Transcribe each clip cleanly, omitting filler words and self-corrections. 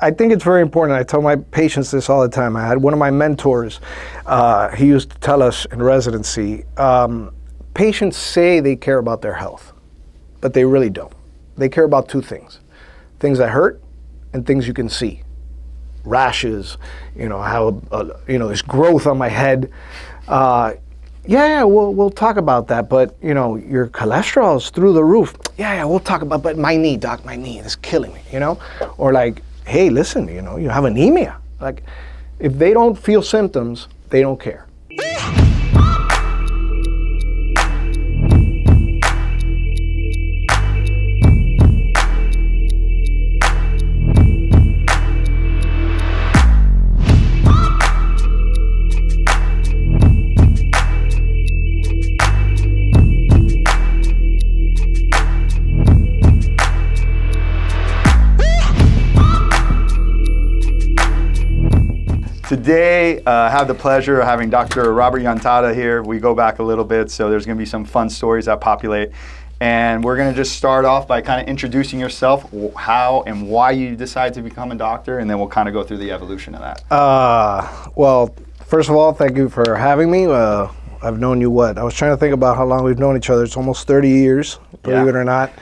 I think it's very important. I tell my patients this all the time. I had one of my mentors, he used to tell us in residency, patients say they care about their health, but they really don't. They care about two things that hurt and things you can see. Rashes, how, there's growth on my head. We'll talk about that, but your cholesterol's through the roof. Yeah, we'll talk about, but my knee, doc, my knee is killing me, Or like, hey, listen, you have anemia. Like, if they don't feel symptoms, they don't care. Today, I have the pleasure of having Dr. Robert Llantada here. We go back a little bit, so there's going to be some fun stories that populate. And we're going to just start off by kind of introducing yourself, how and why you decided to become a doctor, and then we'll kind of go through the evolution of that. Well, first of all, thank you for having me. I've known you I was trying to think about how long we've known each other. It's almost 30 years, believe it or not.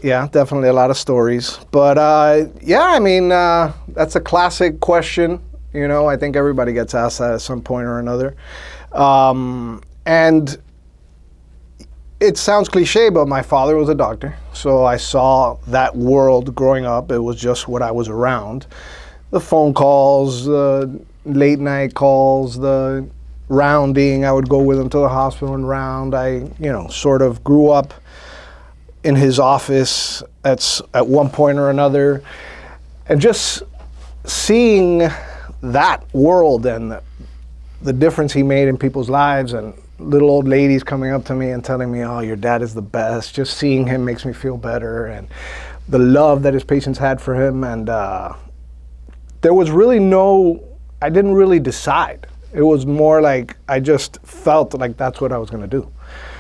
Yeah, definitely a lot of stories. But that's a classic question. I think everybody gets asked that at some point or another. And it sounds cliche, but my father was a doctor. So I saw that world growing up. It was just what I was around. The phone calls, the late night calls, the rounding. I would go with him to the hospital and round. I, sort of grew up in his office at one point or another. And just seeing that world and the difference he made in people's lives, and little old ladies coming up to me and telling me, oh, your dad is the best. Just seeing him makes me feel better. And the love that his patients had for him. And there was really I didn't really decide. It was more like I just felt like that's what I was going to do.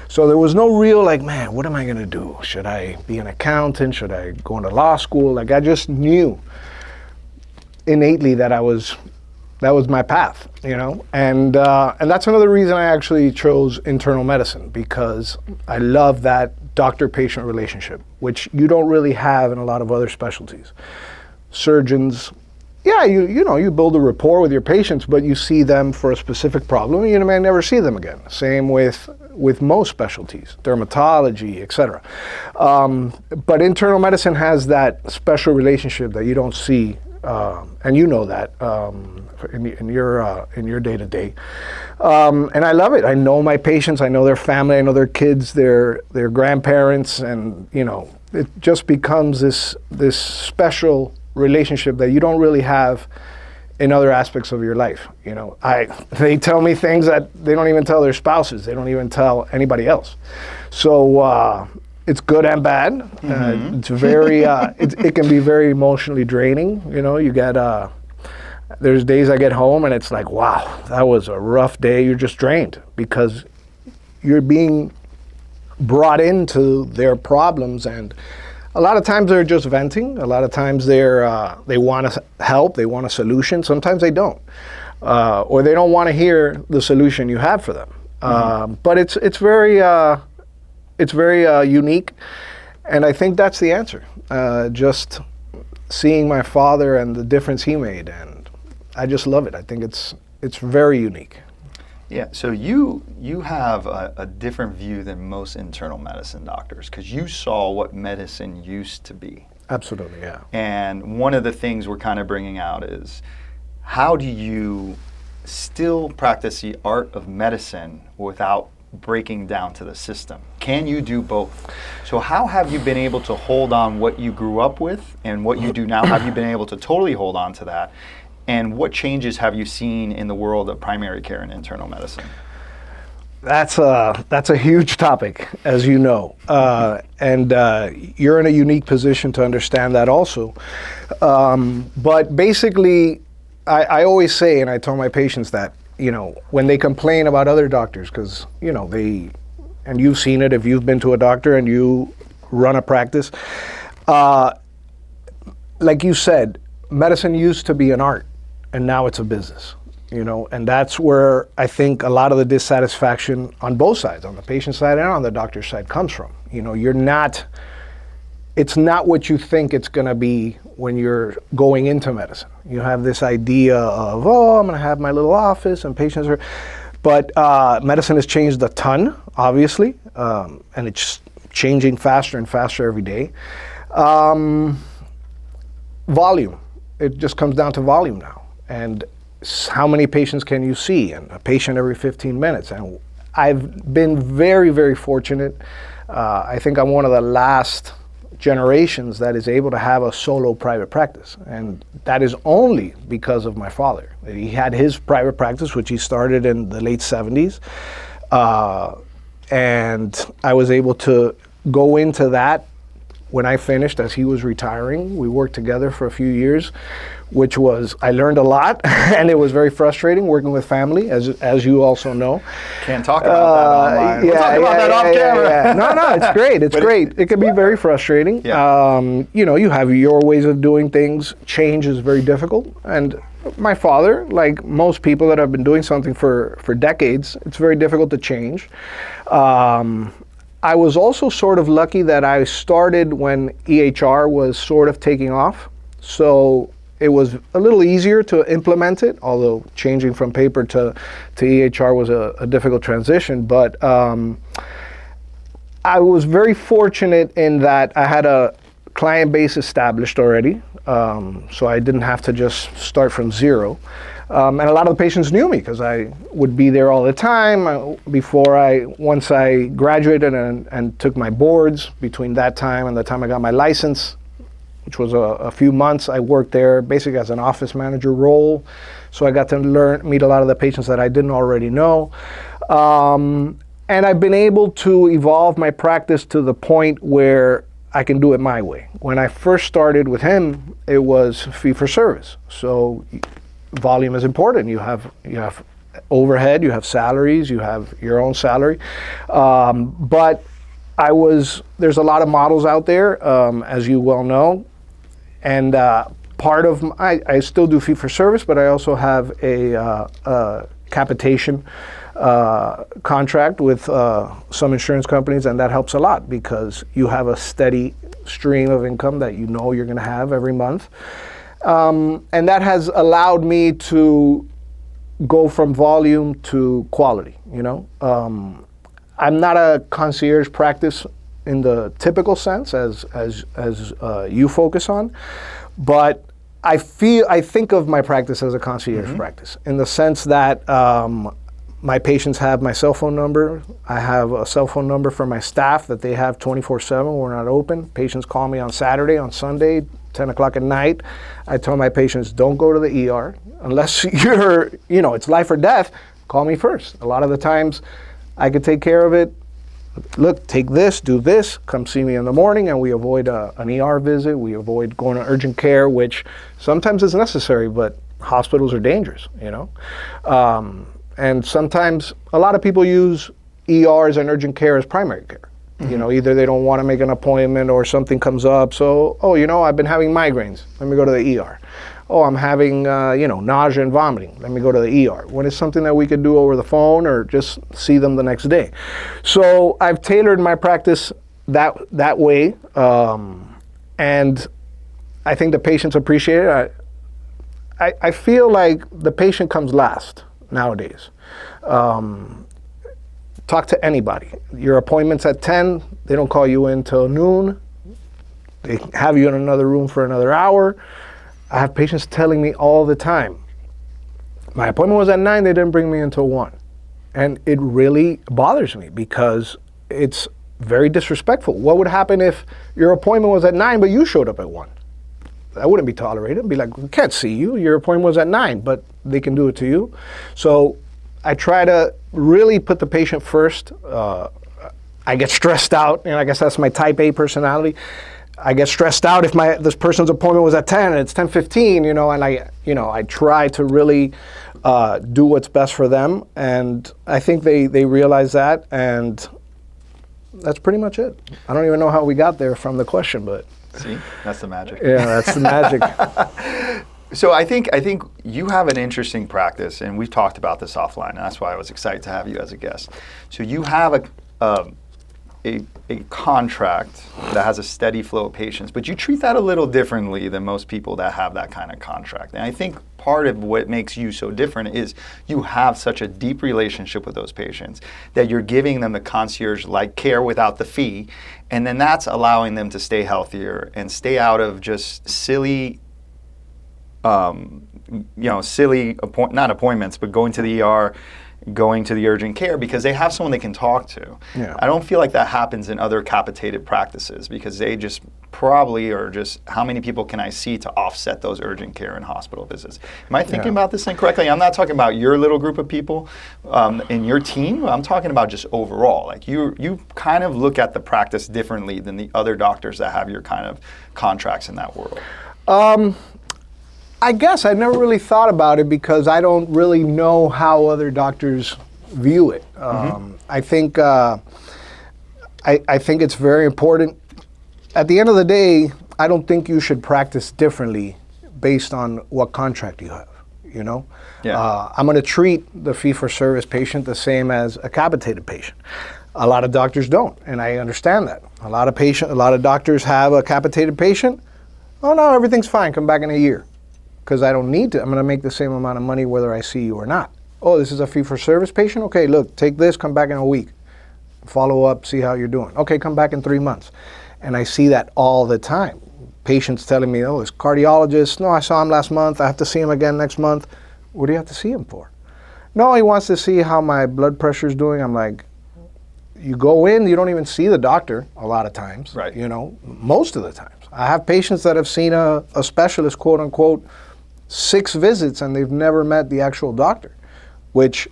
So there was no real man, what am I going to do? Should I be an accountant? Should I go into law school? Like, I just knew innately that that was my path, and that's another reason I actually chose internal medicine, because I love that doctor-patient relationship, which you don't really have in a lot of other specialties. Surgeons, yeah, you build a rapport with your patients, but you see them for a specific problem, and you may never see them again. Same with most specialties, dermatology, etc. But internal medicine has that special relationship that you don't see. And you know that in your day-to-day, and I love it. I know my patients, I know their family, I know their kids, their grandparents, and it just becomes this special relationship that you don't really have in other aspects of your life. They tell me things that they don't even tell their spouses. They don't even tell anybody else. So. It's good and bad. Mm-hmm. It's very. It can be very emotionally draining. You get. There's days I get home and it's like, wow, that was a rough day. You're just drained because you're being brought into their problems, and a lot of times they're just venting. A lot of times they want to help. They want a solution. Sometimes they don't, or they don't want to hear the solution you have for them. Mm-hmm. But it's very. It's very unique, and I think that's the answer. Just seeing my father and the difference he made, and I just love it. I think it's very unique. Yeah, so you have a different view than most internal medicine doctors, because you saw what medicine used to be. Absolutely, yeah. And one of the things we're kind of bringing out is, how do you still practice the art of medicine without breaking down to the system? Can you do both? So how have you been able to hold on what you grew up with and what you do now? Have you been able to totally hold on to that? And what changes have you seen in the world of primary care and internal medicine? That's a huge topic, as you know, and you're in a unique position to understand that also. But basically, I always say, and I tell my patients that, when they complain about other doctors, because, and you've seen it if you've been to a doctor and you run a practice, like you said, medicine used to be an art, and now it's a business. And that's where I think a lot of the dissatisfaction on both sides, on the patient side and on the doctor's side, comes from. It's not what you think it's going to be when you're going into medicine. You have this idea of, I'm going to have my little office and patients are, but medicine has changed a ton, obviously, and it's changing faster and faster every day. Volume. It just comes down to volume now. And how many patients can you see? And a patient every 15 minutes. And I've been very, very fortunate. I think I'm one of the last generations that is able to have a solo private practice. And that is only because of my father. He had his private practice, which he started in the late 70s. And I was able to go into that when I finished, as he was retiring. We worked together for a few years, which was, I learned a lot, and it was very frustrating working with family, as you also know. Can't talk about that online. We'll talk about that off camera. No, it's great. It's great. It can be very frustrating. Yeah. You have your ways of doing things. Change is very difficult. And my father, like most people that have been doing something for decades, it's very difficult to change. I was also sort of lucky that I started when EHR was sort of taking off. So it was a little easier to implement it, although changing from paper to EHR was a difficult transition. But I was very fortunate in that I had a client base established already. So I didn't have to just start from zero. And a lot of the patients knew me because I would be there all the time. Once I graduated and took my boards, between that time and the time I got my license, which was a few months, I worked there basically as an office manager role. So I got to meet a lot of the patients that I didn't already know. And I've been able to evolve my practice to the point where I can do it my way. When I first started with him, it was fee for service. So volume is important. You have overhead, you have salaries, you have your own salary. But there's a lot of models out there, as you well know. And I still do fee for service, but I also have a capitation contract with some insurance companies, and that helps a lot because you have a steady stream of income that you're going to have every month. And that has allowed me to go from volume to quality. I'm not a concierge practice in the typical sense as you focus on, but I think of my practice as a concierge practice in the sense that my patients have my cell phone number. I have a cell phone number for my staff that they have 24/7. We're not open. Patients call me on Saturday, on Sunday, 10 o'clock at night. I tell my patients, don't go to the ER unless it's life or death. Call me first. A lot of the times I could take care of it. Look, take this, do this, come see me in the morning, and we avoid an ER visit. We avoid going to urgent care, which sometimes is necessary, but hospitals are dangerous, and sometimes a lot of people use ERs and urgent care as primary care. Either they don't want to make an appointment or something comes up. So, I've been having migraines. Let me go to the ER. Oh, I'm having, nausea and vomiting. Let me go to the ER. When it's something that we could do over the phone or just see them the next day. So I've tailored my practice that way. And I think the patients appreciate it. I feel like the patient comes last nowadays. Talk to anybody. Your appointment's at 10, they don't call you in till noon. They have you in another room for another hour. I have patients telling me all the time, my appointment was at 9, they didn't bring me until 1. And it really bothers me because it's very disrespectful. What would happen if your appointment was at 9, but you showed up at 1? That wouldn't be tolerated. It'd be like, we can't see you. Your appointment was at 9, but they can do it to you. So I try to really put the patient first. I get stressed out, and I guess that's my type A personality. I get stressed out if this person's appointment was at 10 and it's 10:15, and I try to really do what's best for them, and I think they realize that, and that's pretty much it. I don't even know how we got there from the question, but See, that's the magic. Yeah, that's the magic. So I think you have an interesting practice, and we've talked about this offline, and that's why I was excited to have you as a guest. So you have a contract that has a steady flow of patients, but you treat that a little differently than most people that have that kind of contract. And I think part of what makes you so different is you have such a deep relationship with those patients that you're giving them the concierge-like care without the fee, and then that's allowing them to stay healthier and stay out of just silly not appointments, but going to the ER, going to the urgent care because they have someone they can talk to. Yeah. I don't feel like that happens in other capitated practices because they just probably are just, how many people can I see to offset those urgent care and hospital visits? Am I thinking about this thing correctly? I'm not talking about your little group of people in your team. I'm talking about just overall. Like you kind of look at the practice differently than the other doctors that have your kind of contracts in that world. I guess I never really thought about it because I don't really know how other doctors view it. I think I think it's very important. At the end of the day, I don't think you should practice differently based on what contract you have. You know, I'm going to treat the fee-for-service patient the same as a capitated patient. A lot of doctors don't, and I understand that. A lot of doctors have a capitated patient. Oh no, everything's fine. Come back in a year. Because I don't need to. I'm going to make the same amount of money whether I see you or not. Oh, this is a fee-for-service patient? Okay, look, take this, come back in a week. Follow up, see how you're doing. Okay, come back in 3 months. And I see that all the time. Patients telling me, oh, this cardiologist, no, I saw him last month, I have to see him again next month. What do you have to see him for? No, he wants to see how my blood pressure is doing. I'm like, you go in, you don't even see the doctor a lot of times. Right. You know, most of the times. I have patients that have seen a specialist, quote unquote, 6 visits and they've never met the actual doctor, which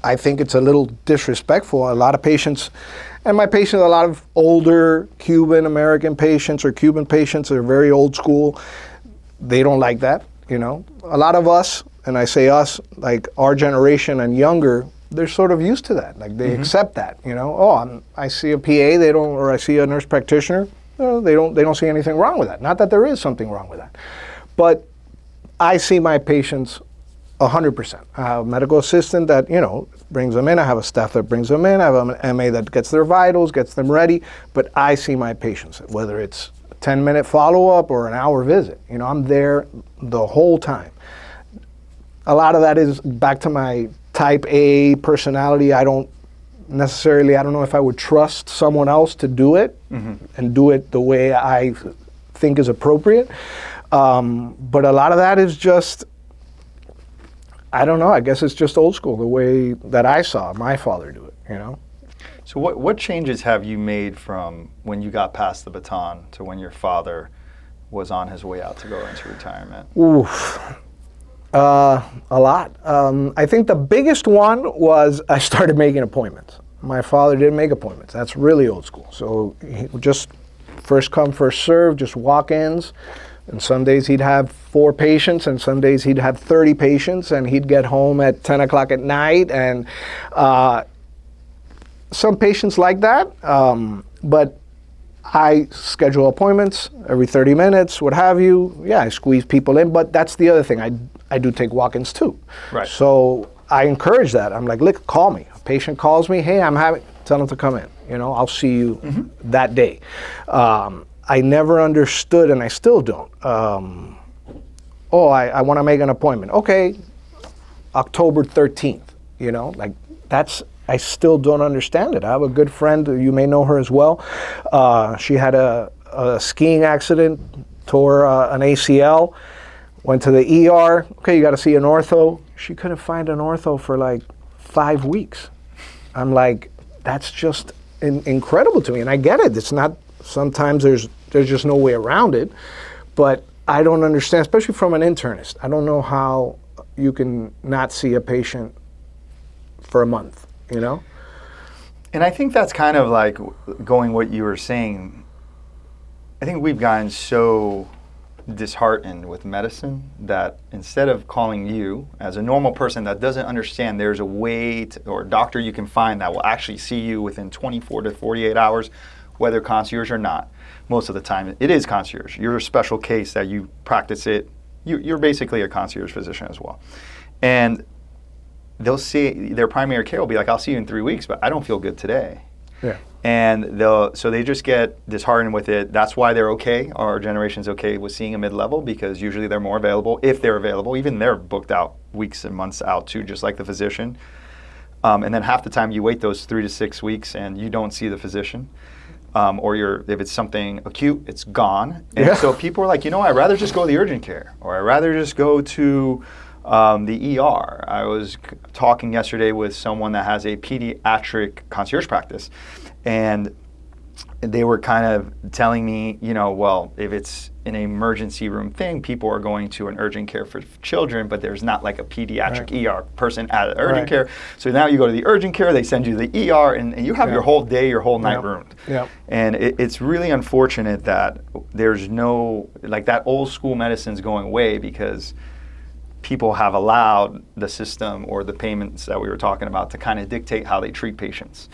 I think it's a little disrespectful. A lot of patients, and my patients, a lot of older Cuban American patients or Cuban patients that are very old school, they don't like that, you know. A lot of us, and I say us, like our generation and younger, they're sort of used to that. Like they accept that, you know. Oh, I see a PA, or I see a nurse practitioner, they don't see anything wrong with that. Not that there is something wrong with that, but I see my patients 100%. I have a medical assistant that, you know, brings them in. I have a staff that brings them in. I have an MA that gets their vitals, gets them ready. But I see my patients, whether it's a 10-minute follow-up or an hour visit. You know, I'm there the whole time. A lot of that is back to my type A personality. I don't know if I would trust someone else to do it and do it the way I think is appropriate. But a lot of that is just, I don't know, I guess it's just old school, the way that I saw my father do it, you know? So what changes have you made from when you got past the baton to when your father was on his way out to go into retirement? Oof. A lot. I think the biggest one was I started making appointments. My father didn't make appointments. That's really old school. So he just first come, first serve, just walk-ins. And some days he'd have 4 patients, and some days he'd have 30 patients, and he'd get home at 10 o'clock at night. And some patients like that, but I schedule appointments every 30 minutes, what have you. Yeah, I squeeze people in, but that's the other thing. I do take walk-ins too. Right. So I encourage that. I'm like, look, call me. A patient calls me, hey, tell them to come in. You know, I'll see you that day. I never understood, and I still don't. I want to make an appointment. Okay, October 13th, you know, like I still don't understand it. I have a good friend, you may know her as well. She had a skiing accident, tore an ACL, went to the ER. Okay, you got to see an ortho. She couldn't find an ortho for like 5 weeks. I'm like, that's just incredible to me, and I get it. It's not. Sometimes there's just no way around it, but I don't understand, especially from an internist. I don't know how you can not see a patient for a month, you know? And I think that's kind of like going what you were saying. I think we've gotten so disheartened with medicine that instead of calling you as a normal person that doesn't understand there's a way or a doctor you can find that will actually see you within 24 to 48 hours, whether concierge or not. Most of the time, it is concierge. You're a special case that you practice it. You're basically a concierge physician as well. And they'll see, their primary care will be like, I'll see you in 3 weeks, but I don't feel good today. Yeah. And so they just get disheartened with it. That's why they're okay. Our generation's okay with seeing a mid-level, because usually they're more available, if they're available. Even they're booked out weeks and months out too, just like the physician. And then half the time you wait those 3 to 6 weeks and you don't see the physician. Or if it's something acute, it's gone. And so people are like, I'd rather just go to the urgent care, or I'd rather just go to the ER. I was talking yesterday with someone that has a pediatric concierge practice, and they were kind of telling me, well, if it's an emergency room thing, people are going to an urgent care for children, but there's not like a pediatric ER person at urgent care. So now you go to the urgent care, they send you to the ER, and you have your whole day, your whole night ruined. And it's really unfortunate that there's no, like, that old school medicine's going away, because people have allowed the system or the payments that we were talking about to kind of dictate how they treat patients.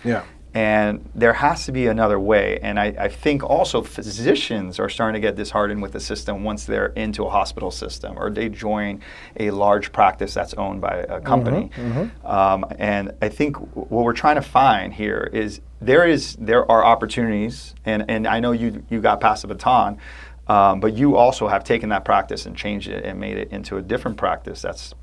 And there has to be another way. And I think also physicians are starting to get disheartened with the system once they're into a hospital system, or they join a large practice that's owned by a company. And I think what we're trying to find here is there are opportunities, and I know you got past the baton, but you also have taken that practice and changed it and made it into a different practice that's,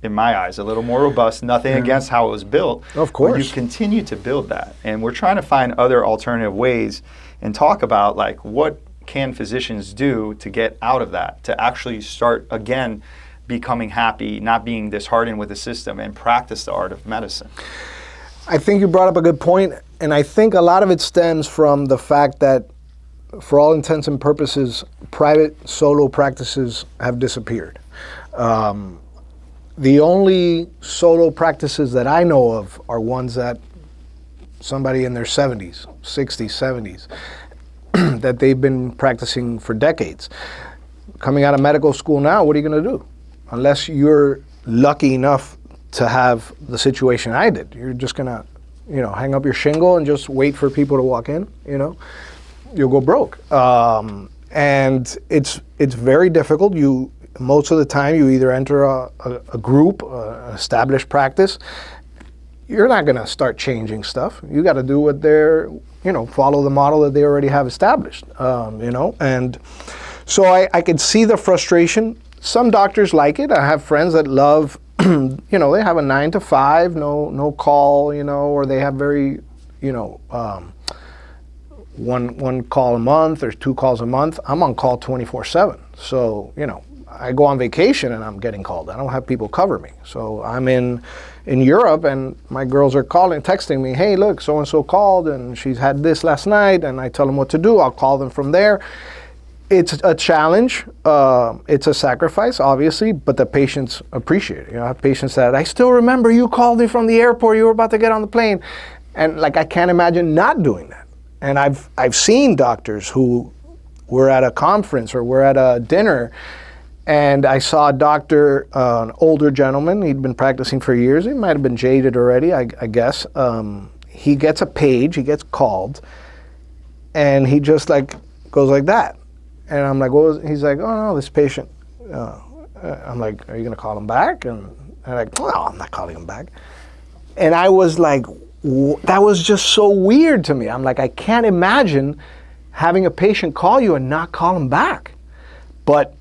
in my eyes, a little more robust. Nothing against how it was built. Of course. But you continue to build that. And we're trying to find other alternative ways and talk about, like, what can physicians do to get out of that, to actually start, again, becoming happy, not being disheartened with the system, and practice the art of medicine. I think you brought up a good point, and I think a lot of it stems from the fact that, for all intents and purposes, private solo practices have disappeared. The only solo practices that I know of are ones that somebody in their 70s, 60s, 70s, that they've been practicing for decades. Coming out of medical school now, what are you going to do? Unless you're lucky enough to have the situation I did. You're just going to, hang up your shingle and just wait for people to walk in, You'll go broke. And it's very difficult. Most of the time, you either enter a group, an established practice. You're not going to start changing stuff. You got to do what they're, follow the model that they already have established, And so I could see the frustration. Some doctors like it. I have friends that love, they have a 9 to 5, no call, or they have very, one call a month or 2 calls a month. I'm on call 24/7. So, I go on vacation and I'm getting called. I don't have people cover me. So I'm in Europe and my girls are texting me, hey, look, so-and-so called and she's had this last night, and I tell them what to do. I'll call them from there. It's a challenge. It's a sacrifice, obviously, but the patients appreciate it. I have patients that, I still remember you called me from the airport. You were about to get on the plane. And I can't imagine not doing that. And I've seen doctors who were at a conference or were at a dinner, and I saw a doctor, an older gentleman. He'd been practicing for years. He might have been jaded already, I guess. He gets a page, he gets called, and he just goes like that. And I'm like, he's like, oh no, this patient. I'm like, are you gonna call him back? And I'm like, no, I'm not calling him back. And I was like, that was just so weird to me. I'm like, I can't imagine having a patient call you and not call him back. But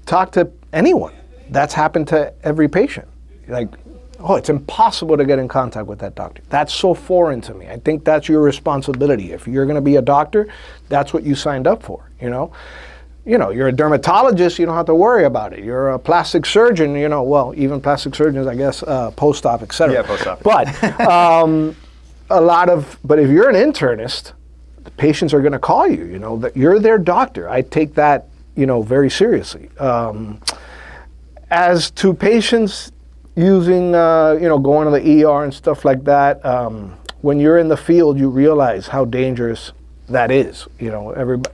talk to anyone. That's happened to every patient. It's impossible to get in contact with that doctor. That's so foreign to me. I think that's your responsibility. If you're going to be a doctor, that's what you signed up for, You're a dermatologist, you don't have to worry about it. You're a plastic surgeon, even plastic surgeons, I guess, post-op, et cetera. Yeah, post-op. But but if you're an internist, the patients are going to call you, that you're their doctor. I take that, very seriously. As to patients using, going to the ER and stuff like that, when you're in the field, you realize how dangerous that is.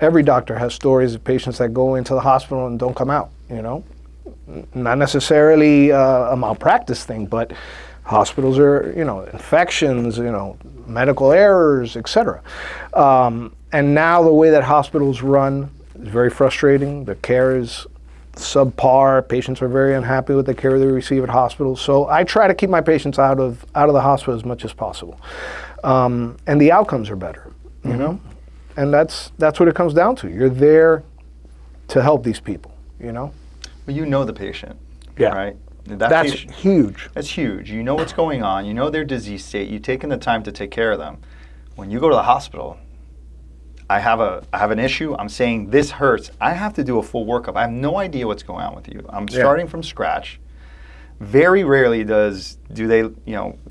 Every doctor has stories of patients that go into the hospital and don't come out, Not necessarily a malpractice thing, but Hospitals are, infections, medical errors, etc. And now the way that hospitals run is very frustrating. The care is subpar. Patients are very unhappy with the care they receive at hospitals. So I try to keep my patients out of the hospital as much as possible. And the outcomes are better, you know? And that's what it comes down to. You're there to help these people, Well, you know the patient, Yeah. right? That's huge. That's huge. You know what's going on. You know their disease state. You've taken the time to take care of them. When you go to the hospital, I have an issue. I'm saying this hurts. I have to do a full workup. I have no idea what's going on with you. I'm starting from scratch. Very rarely do they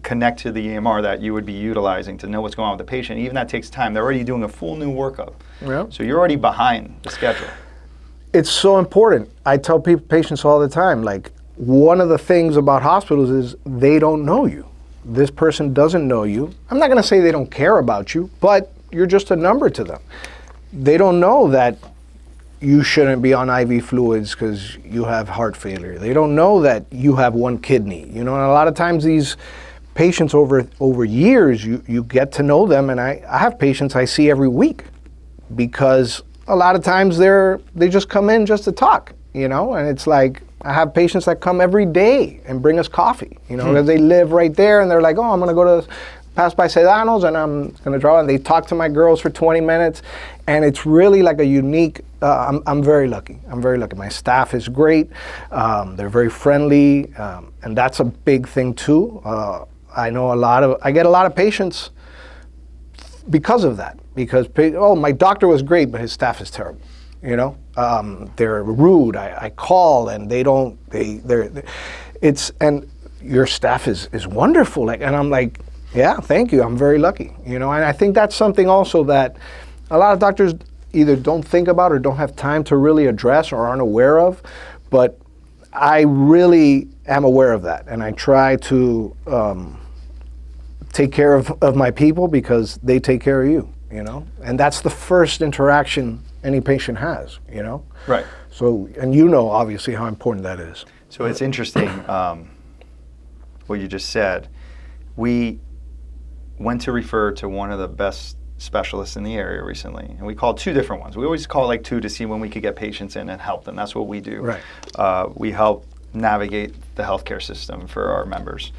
connect to the EMR that you would be utilizing to know what's going on with the patient. Even that takes time. They're already doing a full new workup. Yeah. So you're already behind the schedule. It's so important. I tell patients all the time, like, one of the things about hospitals is they don't know you. This person doesn't know you. I'm not going to say they don't care about you, but you're just a number to them. They don't know that you shouldn't be on IV fluids because you have heart failure. They don't know that you have one kidney. And a lot of times these patients over years, you get to know them, and I have patients I see every week because a lot of times they just come in just to talk, and it's like, I have patients that come every day and bring us coffee, because they live right there, and they're like, oh, I'm going to go to pass by Sedano's, and I'm going to draw, and they talk to my girls for 20 minutes, and it's really like a unique, I'm very lucky. I'm very lucky. My staff is great. They're very friendly, and that's a big thing too. I get a lot of patients because of that, because, my doctor was great, but his staff is terrible. They're rude. I call and and your staff is wonderful. And I'm like, yeah, thank you. I'm very lucky. And I think that's something also that a lot of doctors either don't think about or don't have time to really address or aren't aware of. But I really am aware of that, and I try to take care of my people because they take care of you. And that's the first interaction any patient has, Right. So, and obviously how important that is. So it's interesting what you just said. We went to refer to one of the best specialists in the area recently, and we called 2 different ones. We always call like 2 to see when we could get patients in and help them. That's what we do. Right. We help navigate the healthcare system for our members.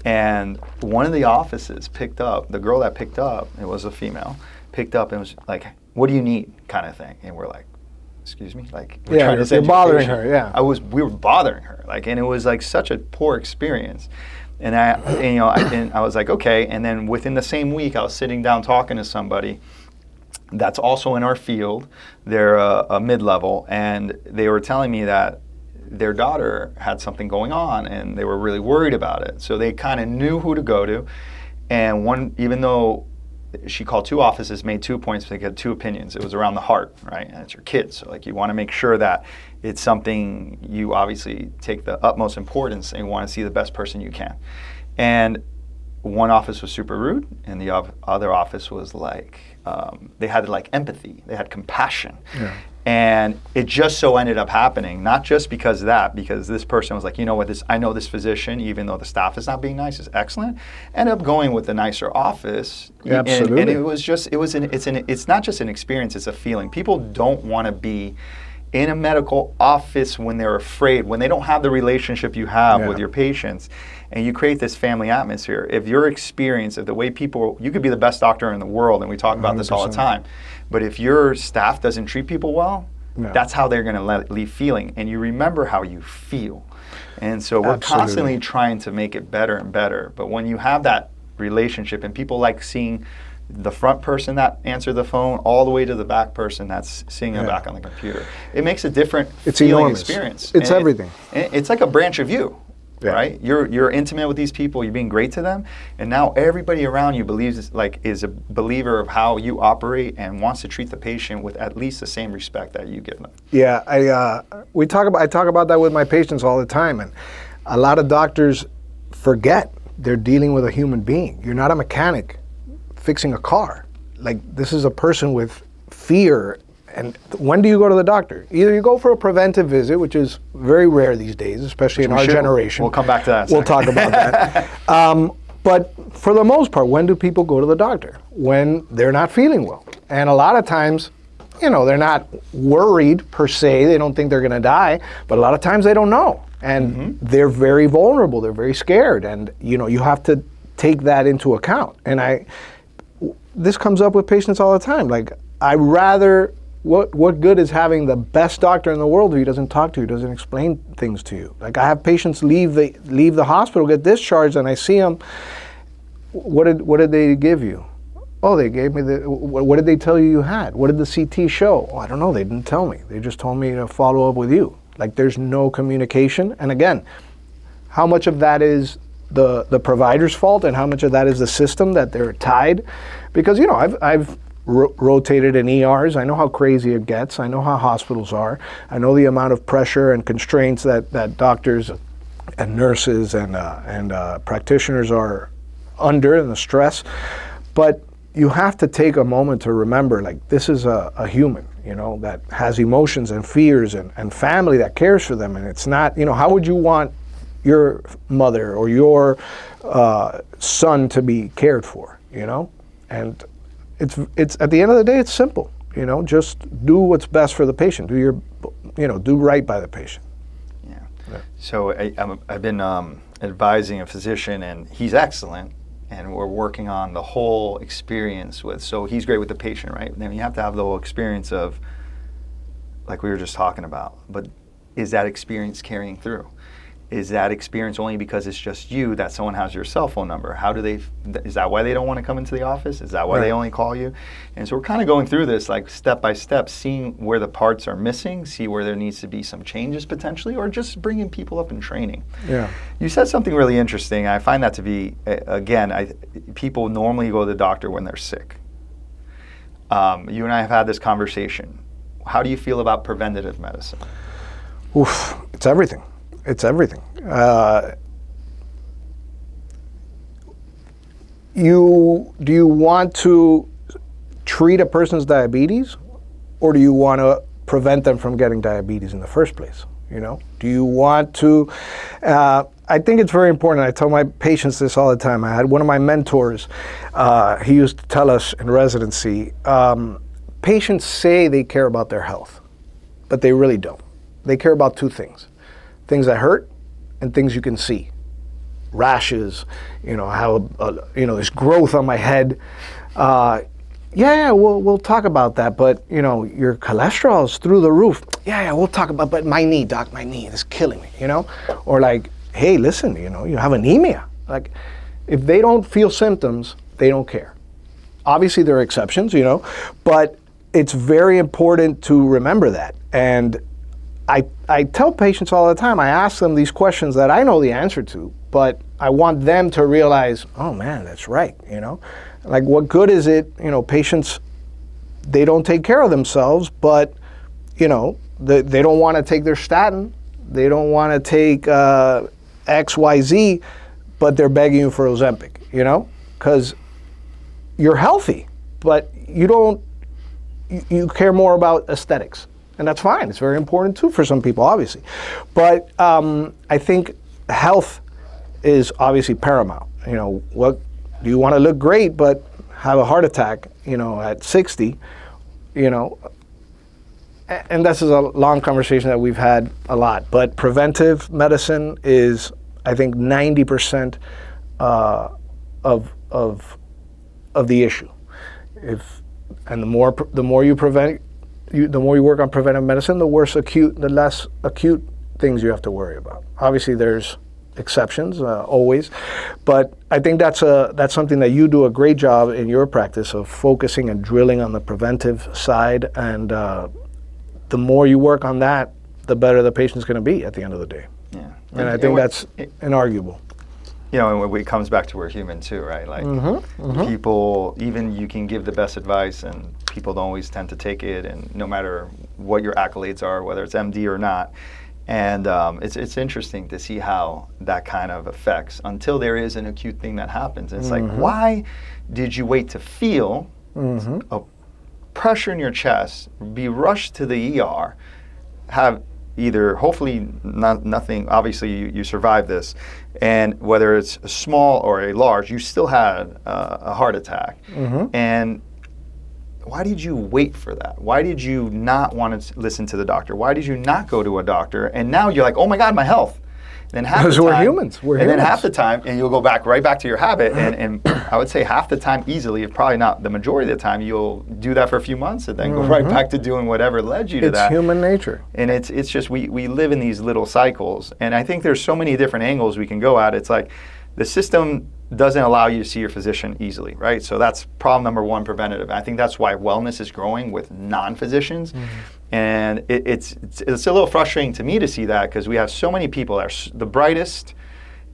And one of the offices picked up, the girl that picked up, it was a female, picked up and was like, what do you need, kind of thing. And we're like, excuse me? Like, we're trying to send you bothering patient. her, yeah. We were bothering her, and it was like such a poor experience. And I was like, okay. And then within the same week, I was sitting down talking to somebody that's also in our field. They're a mid-level, and they were telling me that their daughter had something going on, and they were really worried about it. So they kind of knew who to go to. And even though she called 2 offices, made 2 appointments, they had 2 opinions. It was around the heart, right? And it's your kids. So you want to make sure that it's something you obviously take the utmost importance, and you want to see the best person you can. And one office was super rude, and the other office was like, they had like empathy, they had compassion. Yeah. And it just so ended up happening, not just because of that, because this person was like, I know this physician, even though the staff is not being nice, is excellent. Ended up going with the nicer office. Yeah, absolutely. And it's not just an experience, it's a feeling. People don't want to be in a medical office when they're afraid, when they don't have the relationship you have with your patients, and you create this family atmosphere. If your experience, if the way you could be the best doctor in the world, and we talk about 100%. This all the time, but if your staff doesn't treat people well, that's how they're going to leave feeling, and you remember how you feel. And so we're constantly trying to make it better and better, but when you have that relationship, and people like seeing the front person that answered the phone all the way to the back person that's seeing them back on the computer, it makes a different feeling experience. It's everything. It's like a branch of you. Yeah. Right? You're intimate with these people, you're being great to them, and now everybody around you is a believer of how you operate and wants to treat the patient with at least the same respect that you give them. Yeah, I talk about that with my patients all the time, and a lot of doctors forget they're dealing with a human being. You're not a mechanic fixing a car. Like, this is a person with fear And when do you go to the doctor? Either you go for a preventive visit, which is very rare these days, especially in our generation. We'll come back to that. We'll talk about that. But for the most part, when do people go to the doctor? When they're not feeling well. And a lot of times, you know, they're not worried per se. They don't think they're going to die. But a lot of times they don't know. And they're very vulnerable. They're very scared. And, you know, you have to take that into account. And this comes up with patients all the time. Like, what good is having the best doctor in the world if he doesn't talk to you, doesn't explain things to you? Like, I have patients leave the hospital, get discharged, and I see them. What did they give you? Oh, they gave me what did they tell you had? What did the CT show? Oh, I don't know. They didn't tell me. They just told me to follow up with you. Like, there's no communication. And again, how much of that is the provider's fault and how much of that is the system that they're tied? Because, you know, I've rotated in ERs. I know how crazy it gets. I know how hospitals are. I know the amount of pressure and constraints that doctors and nurses and practitioners are under, and the stress. But you have to take a moment to remember, like, this is a human, you know, that has emotions and fears and family that cares for them. And it's not, you know, how would you want your mother or your son to be cared for, you know? And it's at the end of the day, it's simple, you know, just do what's best for the patient. Do right by the patient. Yeah. So I've been advising a physician, and he's excellent, and we're working on the whole experience so he's great with the patient, right? Then you have to have the whole experience of, like we were just talking about, but is that experience carrying through? Is that experience only because it's just you that someone has your cell phone number? Is that why they don't want to come into the office? Is that why they only call you? And so we're kind of going through this, like, step by step, seeing where the parts are missing, see where there needs to be some changes potentially, or just bringing people up in training. Yeah. You said something really interesting. I find that to be, again, people normally go to the doctor when they're sick. You and I have had this conversation. How do you feel about preventative medicine? Oof, it's everything. It's everything. Do you want to treat a person's diabetes, or do you want to prevent them from getting diabetes in the first place? You know, do you want to? I think it's very important. I tell my patients this all the time. I had one of my mentors. He used to tell us in residency, patients say they care about their health, but they really don't. They care about two things. Things that hurt and things you can see. Rashes, you know, how, there's growth on my head. We'll talk about that, but, you know, your cholesterol's through the roof. Yeah, we'll talk about, but my knee, doc, my knee is killing me, you know? Or like, hey, listen, you know, you have anemia. Like, if they don't feel symptoms, they don't care. Obviously, there are exceptions, you know, but it's very important to remember that. And I tell patients all the time, I ask them these questions that I know the answer to, but I want them to realize, oh man, that's right, you know? Like, what good is it, you know, patients, they don't take care of themselves, but, you know, they don't want to take their statin, they don't want to take X, Y, Z, but they're begging you for Ozempic, you know? Because you're healthy, but you care more about aesthetics. And that's fine. It's very important too for some people, obviously. But I think health is obviously paramount. You know, what do you want to look great but have a heart attack, you know, at 60, you know? And this is a long conversation that we've had a lot. But preventive medicine is, I think, 90% of the issue. And the more you prevent. The more you work on preventive medicine, the less acute things you have to worry about. Obviously, there's exceptions always, but I think that's something that you do a great job in your practice of focusing and drilling on the preventive side. And the more you work on that, the better the patient's going to be at the end of the day. Yeah, and I think that's inarguable. You know, and it comes back to we're human too, right? Like, people, even you can give the best advice and people don't always tend to take it, and no matter what your accolades are, whether it's MD or not. And it's interesting to see how that kind of affects until there is an acute thing that happens. It's like, why did you wait to feel pressure in your chest, be rushed to the ER, have either, hopefully nothing, obviously you survived this, and whether it's a small or a large, you still had a heart attack. And why did you wait for that? Why did you not want to listen to the doctor? Why did you not go to a doctor? And now you're like, oh my God, my health. And then Because we're humans. Then half the time, and you'll go right back to your habit. And I would say half the time easily, if probably not the majority of the time, you'll do that for a few months and then go right back to doing whatever led you to that. It's human nature. And it's just, we live in these little cycles. And I think there's so many different angles we can go at. It's like the system doesn't allow you to see your physician easily, right? So that's problem number one, preventative. I think that's why wellness is growing with non-physicians. And it's a little frustrating to me to see that, because we have so many people that are the brightest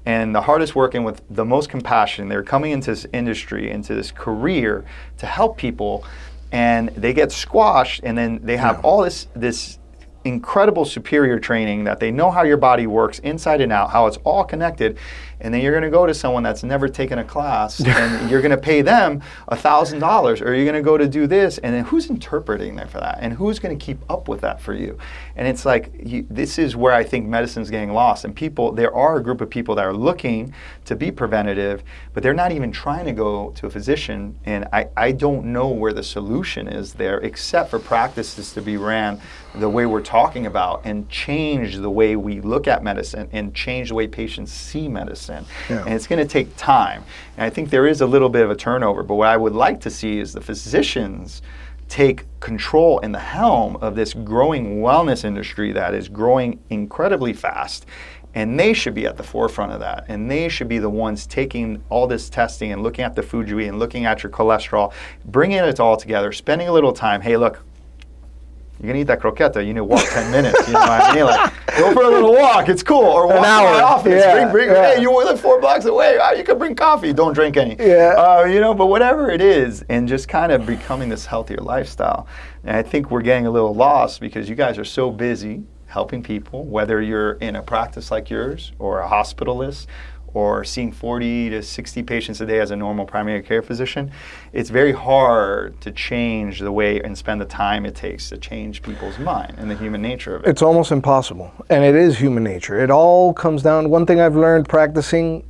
and the hardest working with the most compassion. They're coming into this industry, into this career to help people, and they get squashed, and then they have all this incredible superior training that they know how your body works inside and out, how it's all connected, and then you're going to go to someone that's never taken a class and you're going to pay them $1,000, or you're going to go to do this, and then who's interpreting there for that, and who's going to keep up with that for you? And it's like, this is where I think medicine's getting lost, and there are a group of people that are looking to be preventative, but they're not even trying to go to a physician, and I don't know where the solution is there, except for practices to be ran the way we're talking about, and change the way we look at medicine, and change the way patients see medicine. And it's going to take time. And I think there is a little bit of a turnover, but what I would like to see is the physicians take control and the helm of this growing wellness industry that is growing incredibly fast. And they should be at the forefront of that. And they should be the ones taking all this testing and looking at the food you eat and looking at your cholesterol, bringing it all together, spending a little time. Hey, look, you're going to eat that croqueta, you need to walk 10 minutes, you know what I mean? Like, go for a little walk, it's cool. Or walk to my office, hey, you live 4 blocks away, you can bring coffee, don't drink any. But whatever it is, and just kind of becoming this healthier lifestyle. And I think we're getting a little lost because you guys are so busy helping people, whether you're in a practice like yours, or a hospitalist, or seeing 40 to 60 patients a day as a normal primary care physician. It's very hard to change the way and spend the time it takes to change people's mind and the human nature of it. It's almost impossible, and it is human nature. It all comes down, one thing I've learned practicing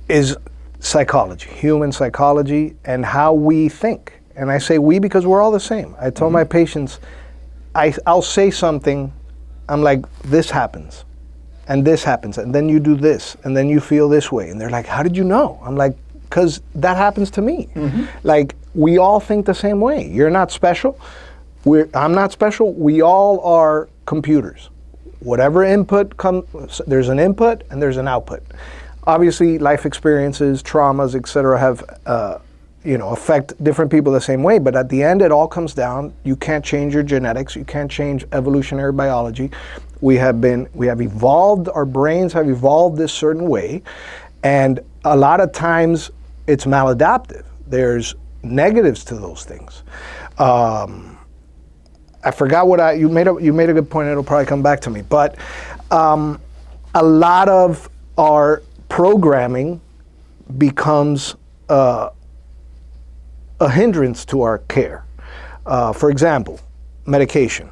is psychology, human psychology, and how we think. And I say we because we're all the same. I tell my patients, I'll say something, I'm like, this happens. And this happens, and then you do this, and then you feel this way. And they're like, how did you know? I'm like, because that happens to me. Like, we all think the same way. You're not special. I'm not special. We all are computers. Whatever input comes, there's an input and there's an output. Obviously, life experiences, traumas, etc., have affect different people the same way, but at the end it all comes down, you can't change your genetics, you can't change evolutionary biology. We have evolved, our brains have evolved this certain way, and a lot of times it's maladaptive. There's negatives to those things. I forgot what you made a good point, it'll probably come back to me, but a lot of our programming becomes a hindrance to our care. For example, medication.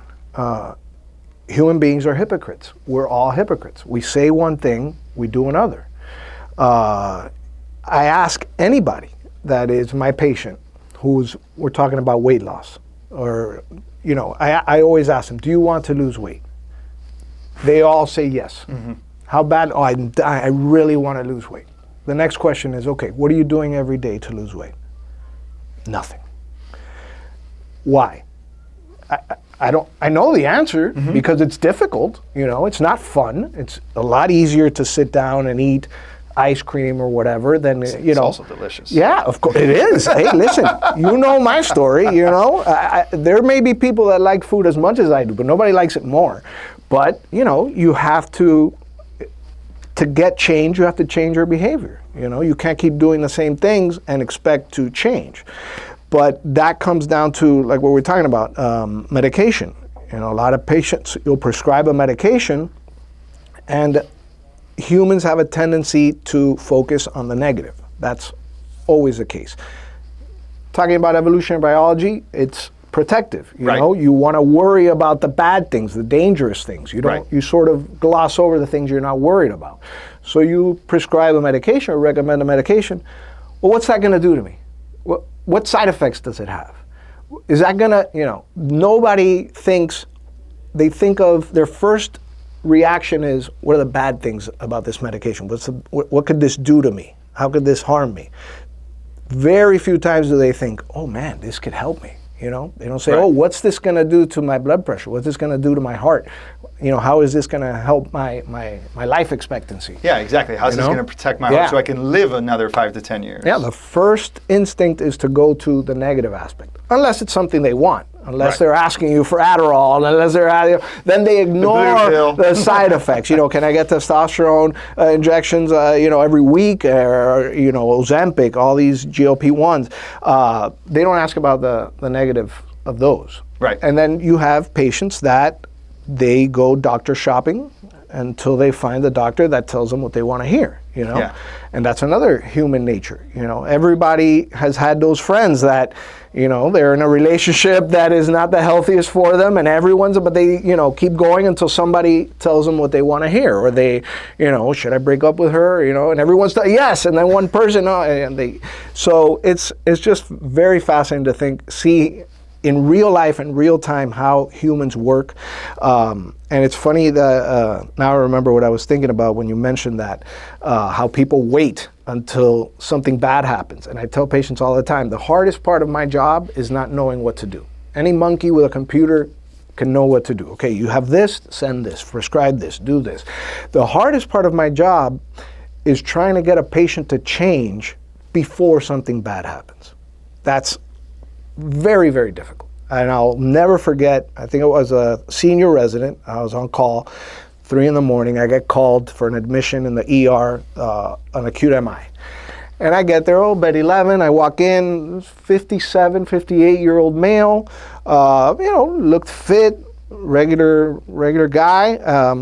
Human beings are hypocrites. We're all hypocrites. We say one thing, we do another. I ask anybody that is my patient we're talking about weight loss, or, I always ask them, do you want to lose weight? They all say yes. How bad? Oh, I really want to lose weight. The next question is, okay, what are you doing every day to lose weight? Nothing. Why? I know the answer because it's difficult. It's not fun. It's a lot easier to sit down and eat ice cream or whatever than It's also delicious. Yeah, of course it is. Hey, listen, you know my story. There may be people that like food as much as I do, but nobody likes it more. But you have to get change. You have to change your behavior. You can't keep doing the same things and expect to change. But that comes down to, like what we're talking about, medication. A lot of patients, you'll prescribe a medication, and humans have a tendency to focus on the negative. That's always the case. talking about evolutionary biology, it's protective. You Right. know, you want to worry about the bad things, the dangerous things. You don't. Right. You sort of gloss over the things you're not worried about. So you prescribe a medication or recommend a medication. Well, what's that going to do to me? What side effects does it have? Is that going to, nobody thinks, they think of their first reaction is, what are the bad things about this medication? What could this do to me? How could this harm me? Very few times do they think, oh man, this could help me. They don't say, Right. oh, what's this going to do to my blood pressure? What's this going to do to my heart? How is this going to help my life expectancy? Yeah, exactly. How's this going to protect my heart so I can live another 5 to 10 years? Yeah, the first instinct is to go to the negative aspect, unless it's something they want. Unless Right. they're asking you for Adderall, then they ignore the side effects. Can I get testosterone injections, every week, or Ozempic, all these GLP-1s? They don't ask about the negative of those. Right. And then you have patients that they go doctor shopping until they find the doctor that tells them what they want to hear. Yeah. And that's another human nature. Everybody has had those friends that, they're in a relationship that is not the healthiest for them, and but they, keep going until somebody tells them what they want to hear, or they, should I break up with her? And everyone's yes, and then one person, so it's just very fascinating to see in real life and real time how humans work. And it's funny that now I remember what I was thinking about when you mentioned that, how people wait until something bad happens. And I tell patients all the time, the hardest part of my job is not knowing what to do. Any monkey with a computer can know what to do. Okay, you have this, send this, prescribe this, do this. The hardest part of my job is trying to get a patient to change before something bad happens. That's very, very difficult. And I'll never forget, I think it was a senior resident. I was on call, 3 a.m. I get called for an admission in the ER, an acute MI. And I get there, bed 11, I walk in, 57, 58-year-old male, looked fit, regular guy.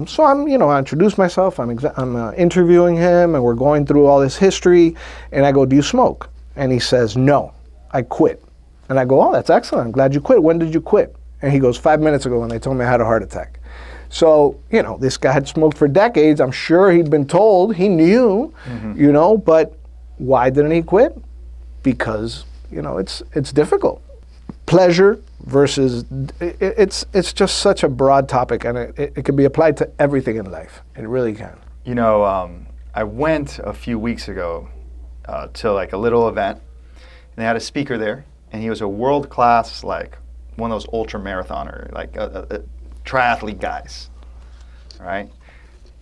So I introduce myself, I'm interviewing him, and we're going through all this history, and I go, do you smoke? And he says, no, I quit. And I go, oh, that's excellent. I'm glad you quit. When did you quit? And he goes, 5 minutes ago when they told me I had a heart attack. So, this guy had smoked for decades. I'm sure he'd been told. He knew, but why didn't he quit? Because, it's difficult. Pleasure versus, it's just such a broad topic, and it can be applied to everything in life. It really can. I went a few weeks ago to like a little event, and they had a speaker there. And he was a world-class, like one of those ultra-marathoner, like a triathlete guys, right?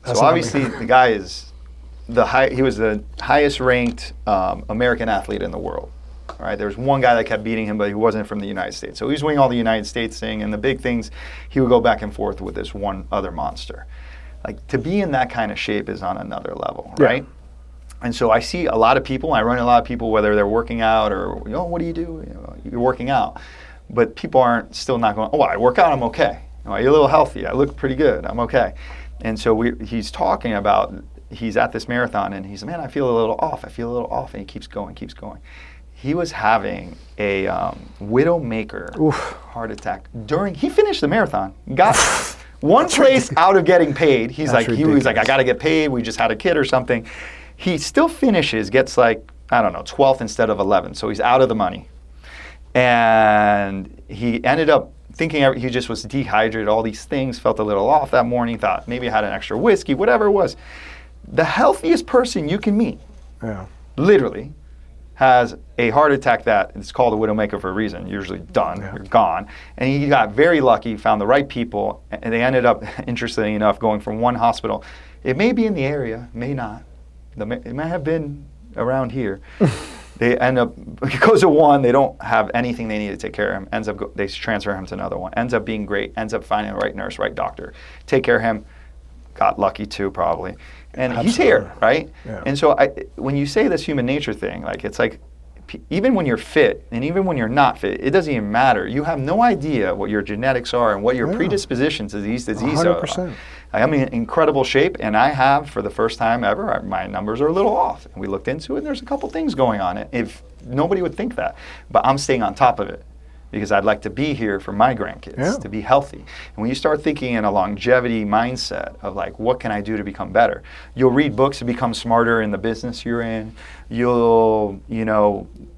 That's so obviously the guy is he was the highest-ranked American athlete in the world, right? There was one guy that kept beating him, but he wasn't from the United States. So he was winning all the United States thing, and the big things, he would go back and forth with this one other monster. Like, to be in that kind of shape is on another level, right? Yeah. And so I see a lot of people, I run into a lot of people, whether they're working out or, what do you do? You're working out. But people aren't still not going, I work out, I'm okay. You're a little healthy, I look pretty good, I'm okay. And so he's talking about, he's at this marathon and he's, man, I feel a little off, and he keeps going. He was having a widowmaker heart attack he finished the marathon, got one place out of getting paid. He was like, I gotta get paid, we just had a kid or something. He still finishes, gets 12th instead of 11th, so he's out of the money. And he ended up thinking he just was dehydrated, all these things, felt a little off that morning, thought maybe I had an extra whiskey, whatever it was. The healthiest person you can meet, literally, has a heart attack that it's called a widowmaker for a reason, usually done, you're gone. And he got very lucky, found the right people, and they ended up, interestingly enough, going from one hospital. It may be in the area, may not. It might have been around here. They end up, it goes to one, they don't have anything they need to take care of him. They transfer him to another one. Ends up being great, ends up finding the right nurse, right doctor. Take care of him, got lucky too probably. And He's here, right? Yeah. And so when you say this human nature thing, it's like even when you're fit and even when you're not fit, it doesn't even matter. You have no idea what your genetics are and what your predisposition to these diseases are. 100%. I'm in incredible shape, and I have, for the first time ever, my numbers are a little off. And we looked into it, and there's a couple things going on. If nobody would think that, but I'm staying on top of it because I'd like to be here for my grandkids, to be healthy. And when you start thinking in a longevity mindset of like, what can I do to become better? You'll read books to become smarter in the business you're in. You'll,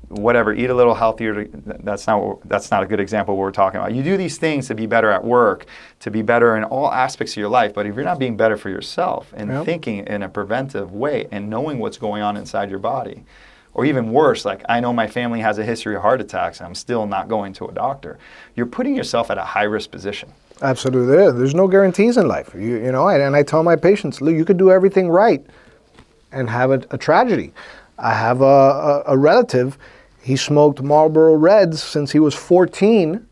whatever, eat a little healthier. That's not a good example of what we're talking about. You do these things to be better at work, to be better in all aspects of your life. But if you're not being better for yourself and thinking in a preventive way and knowing what's going on inside your body, or even worse, like I know my family has a history of heart attacks and I'm still not going to a doctor, you're putting yourself at a high-risk position. Absolutely. There's no guarantees in life. And I tell my patients, look, you could do everything right and have a tragedy. I have a relative, he smoked Marlboro Reds since he was 14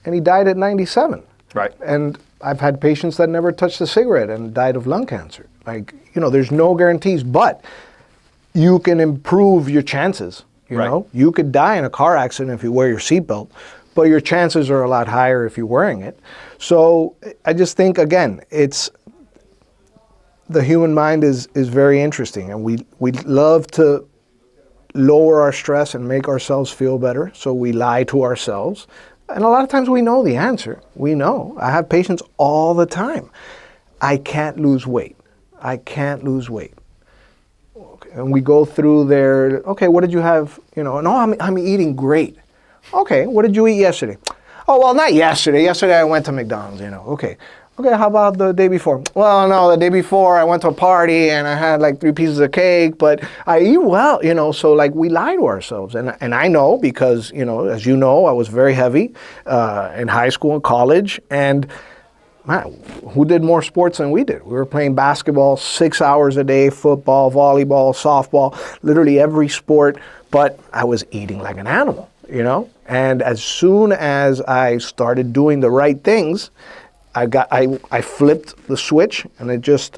and he died at 97. Right. And I've had patients that never touched a cigarette and died of lung cancer. Like, there's no guarantees, but you can improve your chances. You know, you could die in a car accident if you wear your seatbelt, but your chances are a lot higher if you're wearing it. So I just think, again, the human mind is very interesting, and we love to lower our stress and make ourselves feel better. So we lie to ourselves. And a lot of times we know the answer. We know. I have patients all the time. I can't lose weight. I can't lose weight. And we go through their, okay, what did you have? No, I'm eating great. Okay, what did you eat yesterday? Oh, well, not yesterday. Yesterday I went to McDonald's, Okay, how about the day before? Well, no, the day before I went to a party and I had like 3 pieces of cake, but I eat well, so like we lie to ourselves. And I know because, as you know, I was very heavy in high school and college, and man, who did more sports than we did? We were playing basketball 6 hours a day, football, volleyball, softball, literally every sport, but I was eating like an animal, And as soon as I started doing the right things, I flipped the switch and it just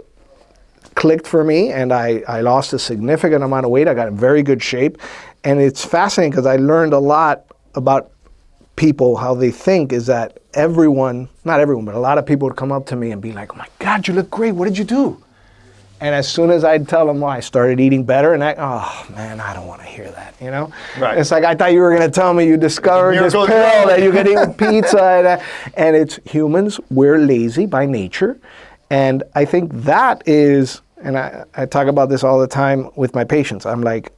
clicked for me, and I lost a significant amount of weight. I got in very good shape. And it's fascinating because I learned a lot about people, how they think is that not everyone, but a lot of people would come up to me and be like, oh my God, you look great. What did you do? And as soon as I'd tell them, well, I started eating better, and oh man, I don't want to hear that, Right. It's like, I thought you were going to tell me you discovered this pill that you could eat pizza. And it's humans, we're lazy by nature. And I think that is, and I talk about this all the time with my patients. I'm like,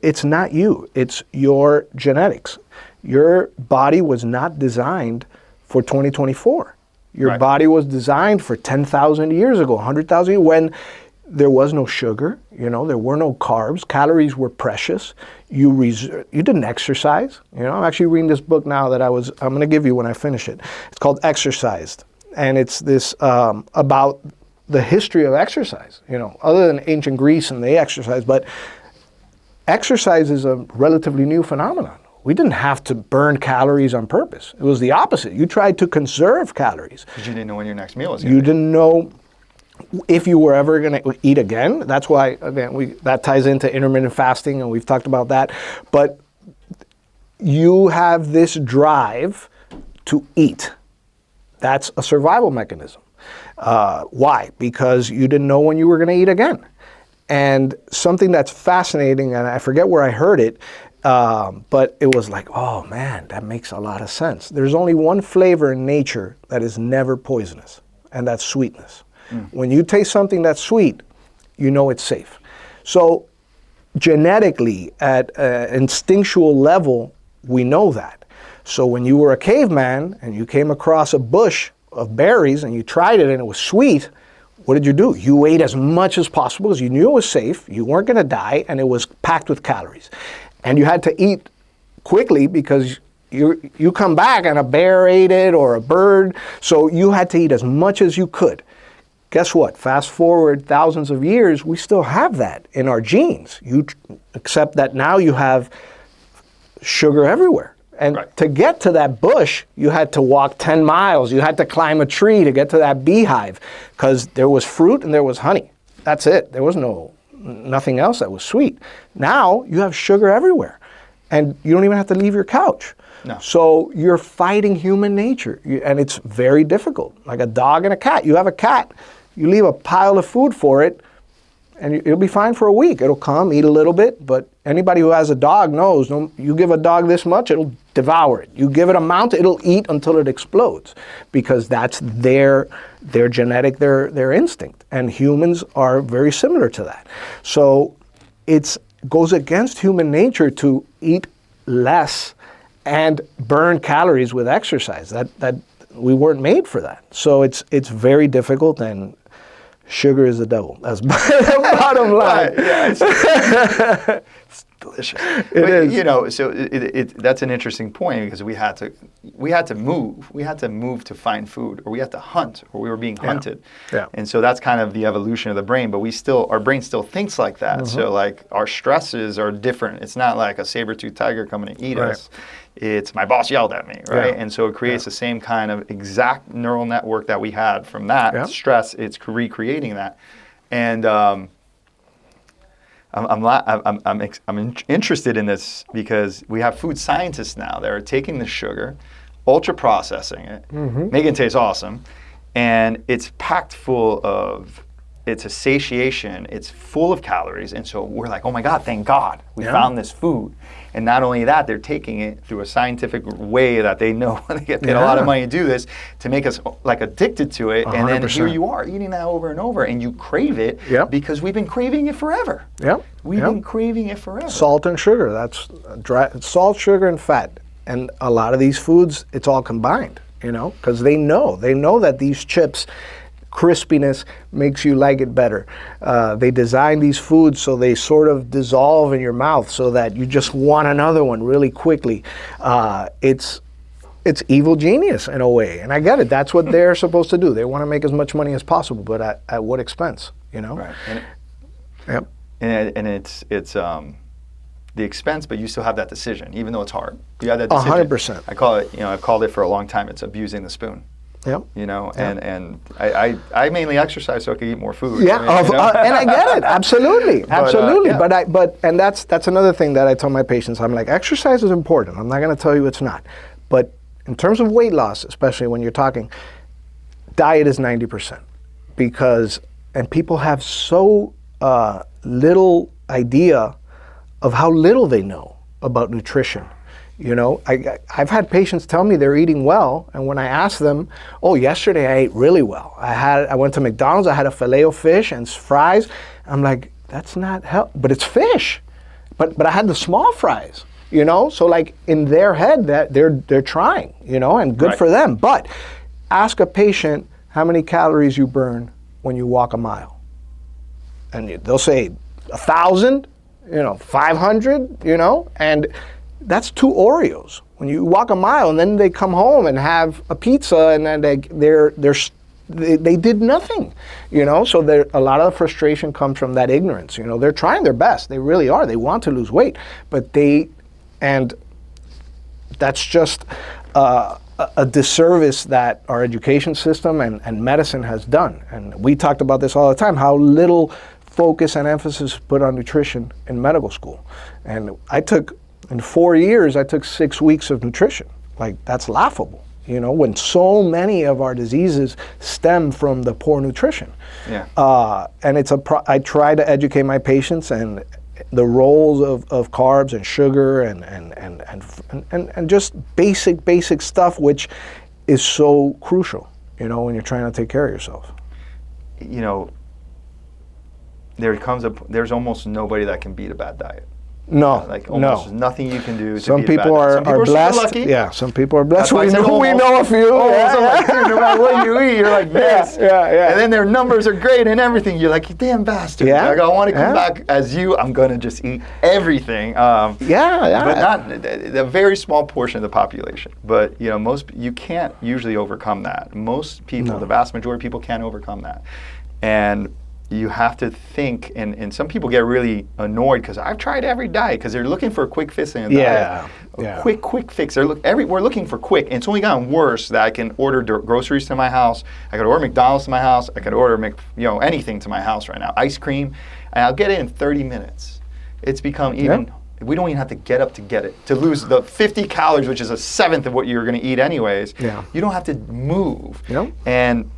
it's not you, it's your genetics. Your body was not designed for 2024. Your body was designed for 10,000 years ago, 100,000 years, when there was no sugar, there were no carbs, calories were precious. You didn't exercise. I'm actually reading this book now that I'm going to give you when I finish it. It's called Exercised, and it's this about the history of exercise. Other than ancient Greece and they exercise, but exercise is a relatively new phenomenon. We didn't have to burn calories on purpose. It was the opposite. You tried to conserve calories. Because you didn't know when your next meal was going to be. You didn't know if you were ever going to eat again. That's why, again, that ties into intermittent fasting, and we've talked about that. But you have this drive to eat. That's a survival mechanism. Why? Because you didn't know when you were going to eat again. And something that's fascinating, and I forget where I heard it, but it was like, oh man, that makes a lot of sense. There's only one flavor in nature that is never poisonous, and that's sweetness. When you taste something that's sweet, you know it's safe. So genetically, at an instinctual level, we know that. So when you were a caveman and you came across a bush of berries and you tried it and it was sweet, what did you do? You ate as much as possible because you knew it was safe, you weren't going to die, and it was packed with calories. And you had to eat quickly because you come back and a bear ate it or a bird, so you had to eat as much as you could. Guess what? Fast forward thousands of years, we still have that in our genes. Except that now you have sugar everywhere. And to get to that bush, you had to walk 10 miles. You had to climb a tree to get to that beehive because there was fruit and there was honey. That's it. There was nothing else that was sweet. Now you have sugar everywhere. and you don't even have to leave your couch. No. So you're fighting human nature, and it's very difficult. Like a dog and a cat. You have a cat, you leave a pile of food for it, and it'll be fine for a week. It'll come, eat a little bit, but anybody who has a dog knows, you give a dog this much, it'll devour it. You give it a amount, it'll eat until it explodes, because that's their genetic, their instinct. And humans are very similar to that. So it goes against human nature to eat less and burn calories with exercise. That we weren't made for that. So it's very difficult, and sugar is the devil. That's the bottom line. Yeah, it's delicious. It is. You know, so that's an interesting point, because we had to move. We had to move to find food, or we had to hunt, or we were being hunted. Yeah. And so that's kind of the evolution of the brain. But our brain still thinks like that. Mm-hmm. So like our stresses are different. It's not like a saber-toothed tiger coming to eat us. It's my boss yelled at me, right? Yeah. And so it creates the same kind of exact neural network that we had from that stress. It's recreating that, and I'm interested in this because we have food scientists now that are taking the sugar, ultra processing it, making it taste awesome, and it's packed full of. It's a satiation. It's full of calories, and so we're like, oh my God, thank God we found this food. And not only that, they're taking it through a scientific way that they know they get paid a lot of money to do this, to make us like addicted to it. 100%. And then here you are eating that over and over, and you crave it because we've been craving it forever. We've been craving it forever. Salt and sugar. That's salt, sugar, and fat. And a lot of these foods, it's all combined, you know, because they know that these chips, crispiness makes you like it better. They design these foods so they sort of dissolve in your mouth so that you just want another one really quickly. It's evil genius in a way, and I get it. That's what they're supposed to do. They want to make as much money as possible, but at what expense? You know? Right. And it's the expense, but you still have that decision, even though it's hard. You have that decision. 100%. I call it. I've called it for a long time. It's abusing the spoon. You know, and I mainly exercise so I can eat more food. And I get it, absolutely. But that's another thing that I tell my patients. I'm like, exercise is important. I'm not going to tell you it's not, but in terms of weight loss, especially when you're talking, diet is 90%, and people have so little idea of how little they know about nutrition. You know, I've had patients tell me they're eating well, and when I ask them, oh, yesterday I ate really well. I went to McDonald's, I had a filet of fish and fries. I'm like, that's not healthy, but it's fish. But I had the small fries, you know? So like in their head, that they're trying, you know, and good for them. But ask a patient how many calories you burn when you walk a mile. And they'll say 1,000, 500, and that's 2 Oreos. When you walk a mile and then they come home and have a pizza and then they did nothing, So a lot of the frustration comes from that ignorance. They're trying their best. They really are. They want to lose weight, and that's just a disservice that our education system and medicine has done. And we talked about this all the time, how little focus and emphasis put on nutrition in medical school. And in 4 years, I took 6 weeks of nutrition. Like, that's laughable, when so many of our diseases stem from the poor nutrition. And I try to educate my patients and the roles of carbs and sugar and just basic stuff, which is so crucial, when you're trying to take care of yourself. There's almost nobody that can beat a bad diet. No, almost nothing you can do to some beat people a bad diet. Are blessed. Lucky. Yeah, some people are blessed. We know a few. No matter what you eat, you're like this. And then their numbers are great and everything. You're like, you damn bastard. Like, I want to come back as you. I'm going to just eat everything. But not a very small portion of the population. But, you can't usually overcome that. Most people, the vast majority of people can't overcome that. And you have to think, and some people get really annoyed because I've tried every diet because they're looking for a quick fix in a diet. Quick fix. We're looking for quick, and it's only gotten worse that I can order groceries to my house. I could order McDonald's to my house. I could order anything to my house right now. Ice cream, and I'll get it in 30 minutes. It's become we don't even have to get up to get it. To lose the 50 calories, which is a seventh of what you're going to eat anyways, you don't have to move. And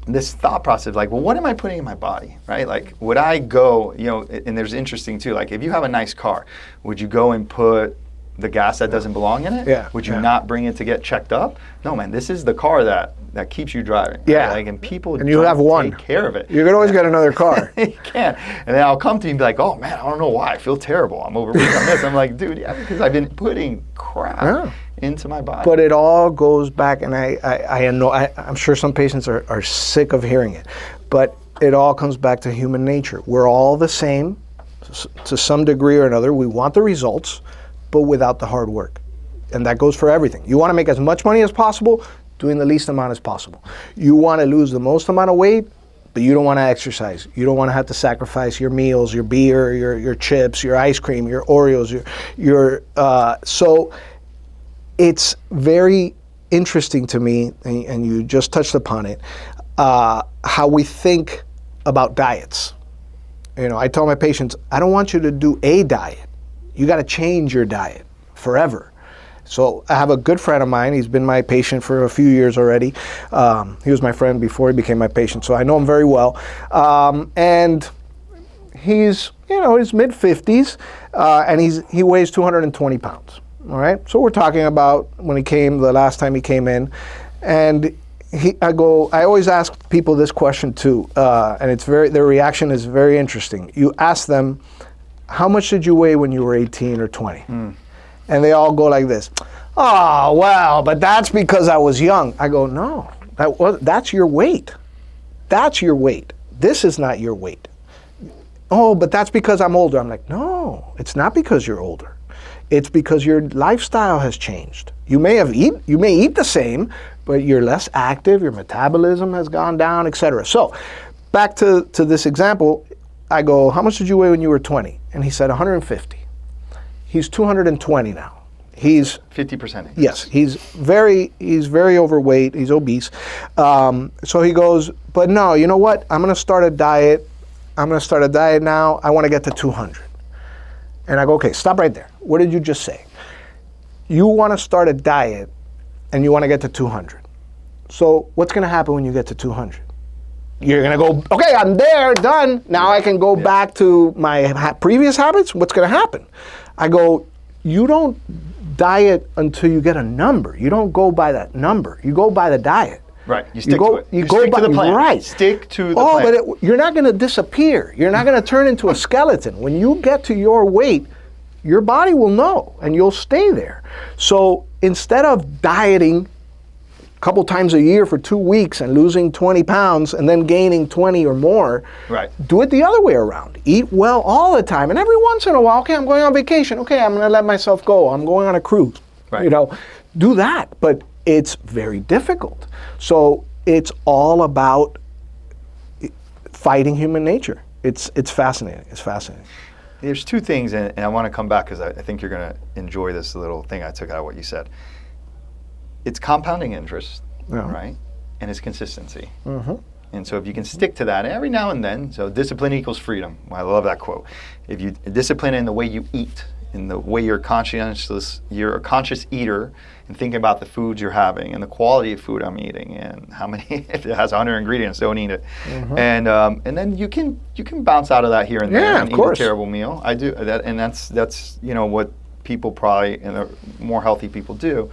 this thought process, like, well, what am I putting in my body, right? Like, would I go, and there's interesting too, like, if you have a nice car, would you go and put the gas that doesn't belong in it? Would you not bring it to get checked up? No, man, this is the car that keeps you driving. Right? Like, and people and you have one. Take care of it. You can always get another car. You can. And then I'll come to you and be like, oh man, I don't know why. I feel terrible. I'm overweight on this. I'm like, dude, because I've been putting crap into my body. But it all goes back, and I know, I'm sure some patients are sick of hearing it, but it all comes back to human nature. We're all the same to some degree or another. We want the results, but without the hard work. And that goes for everything. You want to make as much money as possible, doing the least amount as possible. You want to lose the most amount of weight, but you don't want to exercise. You don't want to have to sacrifice your meals, your beer, your chips, your ice cream, your Oreos, so it's very interesting to me, and you just touched upon it, how we think about diets. I tell my patients, I don't want you to do a diet. You got to change your diet forever. So I have a good friend of mine. He's been my patient for a few years already. He was my friend before he became my patient, so I know him very well. And he's, his mid-50s, and he weighs 220 pounds. All right. So we're talking about when the last time he came in, and I always ask people this question too, and their reaction is very interesting. You ask them, how much did you weigh when you were 18 or 20? And they all go like this. Oh, well, but that's because I was young. I go, no, that's your weight. That's your weight. This is not your weight. Oh, but that's because I'm older. I'm like, no, it's not because you're older. It's because your lifestyle has changed. You may eat the same, but you're less active, your metabolism has gone down, etc. So back to this example, I go, how much did you weigh when you were 20? And he said 150. He's 220 now. He's 50%. Yes, he's very overweight. He's obese. So he goes, but no, you know what? I'm going to start a diet. I'm going to start a diet now. I want to get to 200. And I go, okay, stop right there. What did you just say? You want to start a diet and you want to get to 200. So what's going to happen when you get to 200? You're going to go, okay, I'm there, done. Now I can go back to my previous habits. What's going to happen? I go, you don't diet until you get a number. You don't go by that number. You go by the diet. Right. You stick to it. You go by the plan. Right. Stick to the plan. But you're not going to disappear. You're not going to turn into a skeleton. When you get to your weight, your body will know, and you'll stay there. So instead of dieting a couple times a year for 2 weeks and losing 20 pounds and then gaining 20 or more, do it the other way around. Eat well all the time. And every once in a while, okay, I'm going on vacation. Okay, I'm going to let myself go. I'm going on a cruise. Right. Do that. But it's very difficult. So it's all about fighting human nature. It's fascinating. It's fascinating. There's two things, and I want to come back because I think you're going to enjoy this little thing I took out of what you said. It's compounding interest, right? And it's consistency. And so if you can stick to that every now and then, so discipline equals freedom. I love that quote. If you discipline in the way you eat, in the way you're a conscious eater, and thinking about the foods you're having and the quality of food I'm eating and how many, if it has 100 ingredients, don't eat it. And then you can bounce out of that here and there and eat a terrible meal. I do that, and that's what people probably, and the more healthy people do.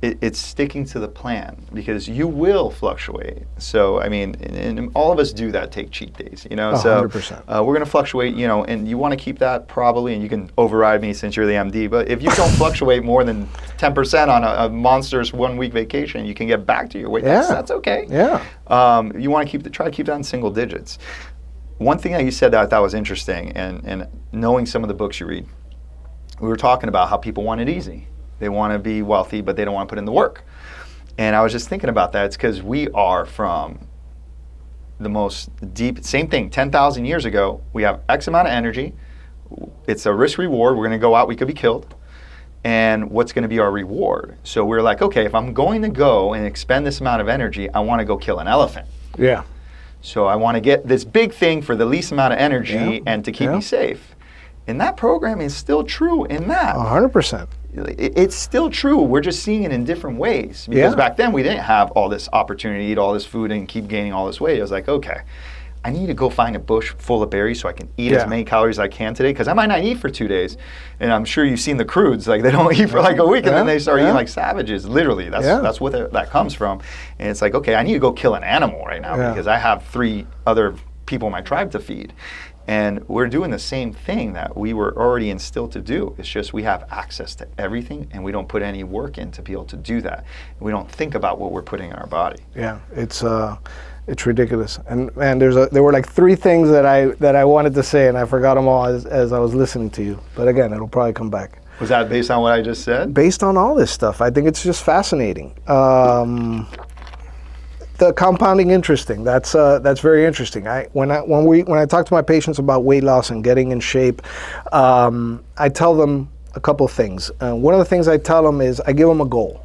It's sticking to the plan, because you will fluctuate. So I mean, and all of us do that. Take cheat days, So 100%. We're going to fluctuate, and you want to keep that probably. And you can override me since you're the MD. But if you don't fluctuate more than 10% on a monstrous 1 week vacation, you can get back to your weight. That's okay. You want to try to keep that in single digits. One thing that you said that I thought was interesting, and knowing some of the books you read, we were talking about how people want it easy. They want to be wealthy, but they don't want to put in the work. And I was just thinking about that. It's because we are from the most deep, same thing, 10,000 years ago. We have X amount of energy. It's a risk reward. We're going to go out, we could be killed. And what's going to be our reward? So we're like, okay, if I'm going to go and expend this amount of energy, I want to go kill an elephant. So I want to get this big thing for the least amount of energy and to keep me safe. And that program is still true in that. 100%. It's still true. We're just seeing it in different ways. Because back then we didn't have all this opportunity to eat all this food and keep gaining all this weight. I was like, okay, I need to go find a bush full of berries so I can eat as many calories as I can today, because I might not eat for 2 days. And I'm sure you've seen the crudes, like they don't eat for like a week and then they start eating like savages. Literally, that's what that comes from. And it's like, okay, I need to go kill an animal right now because I have 3 other people in my tribe to feed. And we're doing the same thing that we were already instilled to do. It's just we have access to everything and we don't put any work in to be able to do that. We don't think about what we're putting in our body. Yeah, it's ridiculous. And man, there were like 3 things that I wanted to say and I forgot them all as I was listening to you. But again, it'll probably come back. Was that based on what I just said? Based on all this stuff. I think it's just fascinating. The compounding interesting. That's very interesting. When I talk to my patients about weight loss and getting in shape, I tell them a couple of things. One of the things I tell them is I give them a goal,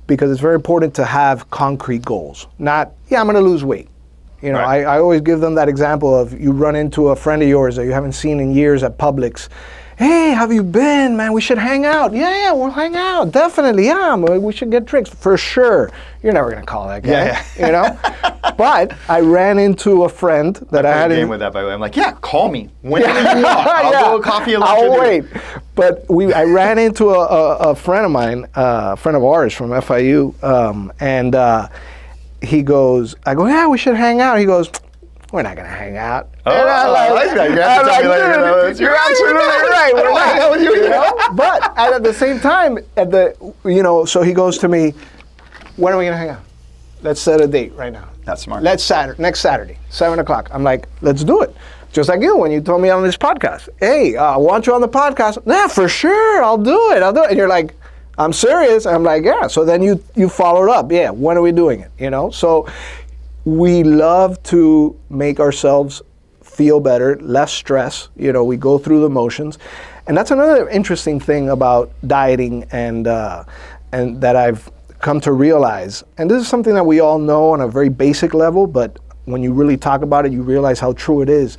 because it's very important to have concrete goals. Not, I'm going to lose weight. You know, I always give them that example of you run into a friend of yours that you haven't seen in years at Publix. Hey, how have you been, man? We should hang out. Yeah, we'll hang out. Definitely, yeah. We should get drinks for sure. You're never gonna call that guy, you know. But I ran into a friend that I had. Game with that, by the way. I'm like, call me whenever you want. I'll go coffee and lunch. I'll wait. But I ran into a friend of mine, a friend of ours from FIU, and he goes, I go, yeah, we should hang out. He goes, we're not gonna hang out. Oh, I like that. You're absolutely right. We're not hanging out with you, know? But at the same time, so he goes to me, when are we gonna hang out? Let's set a date right now. That's smart. Next Saturday, 7:00. I'm like, let's do it. Just like you when you told me on this podcast. Hey, I want you on the podcast. Yeah, for sure. I'll do it. And you're like, I'm serious. I'm like, yeah. So then you followed up. Yeah. When are we doing it? You know. So we love to make ourselves feel better, less stress. You know, we go through the motions, and that's another interesting thing about dieting and that I've come to realize. And this is something that we all know on a very basic level, but when you really talk about it, you realize how true it is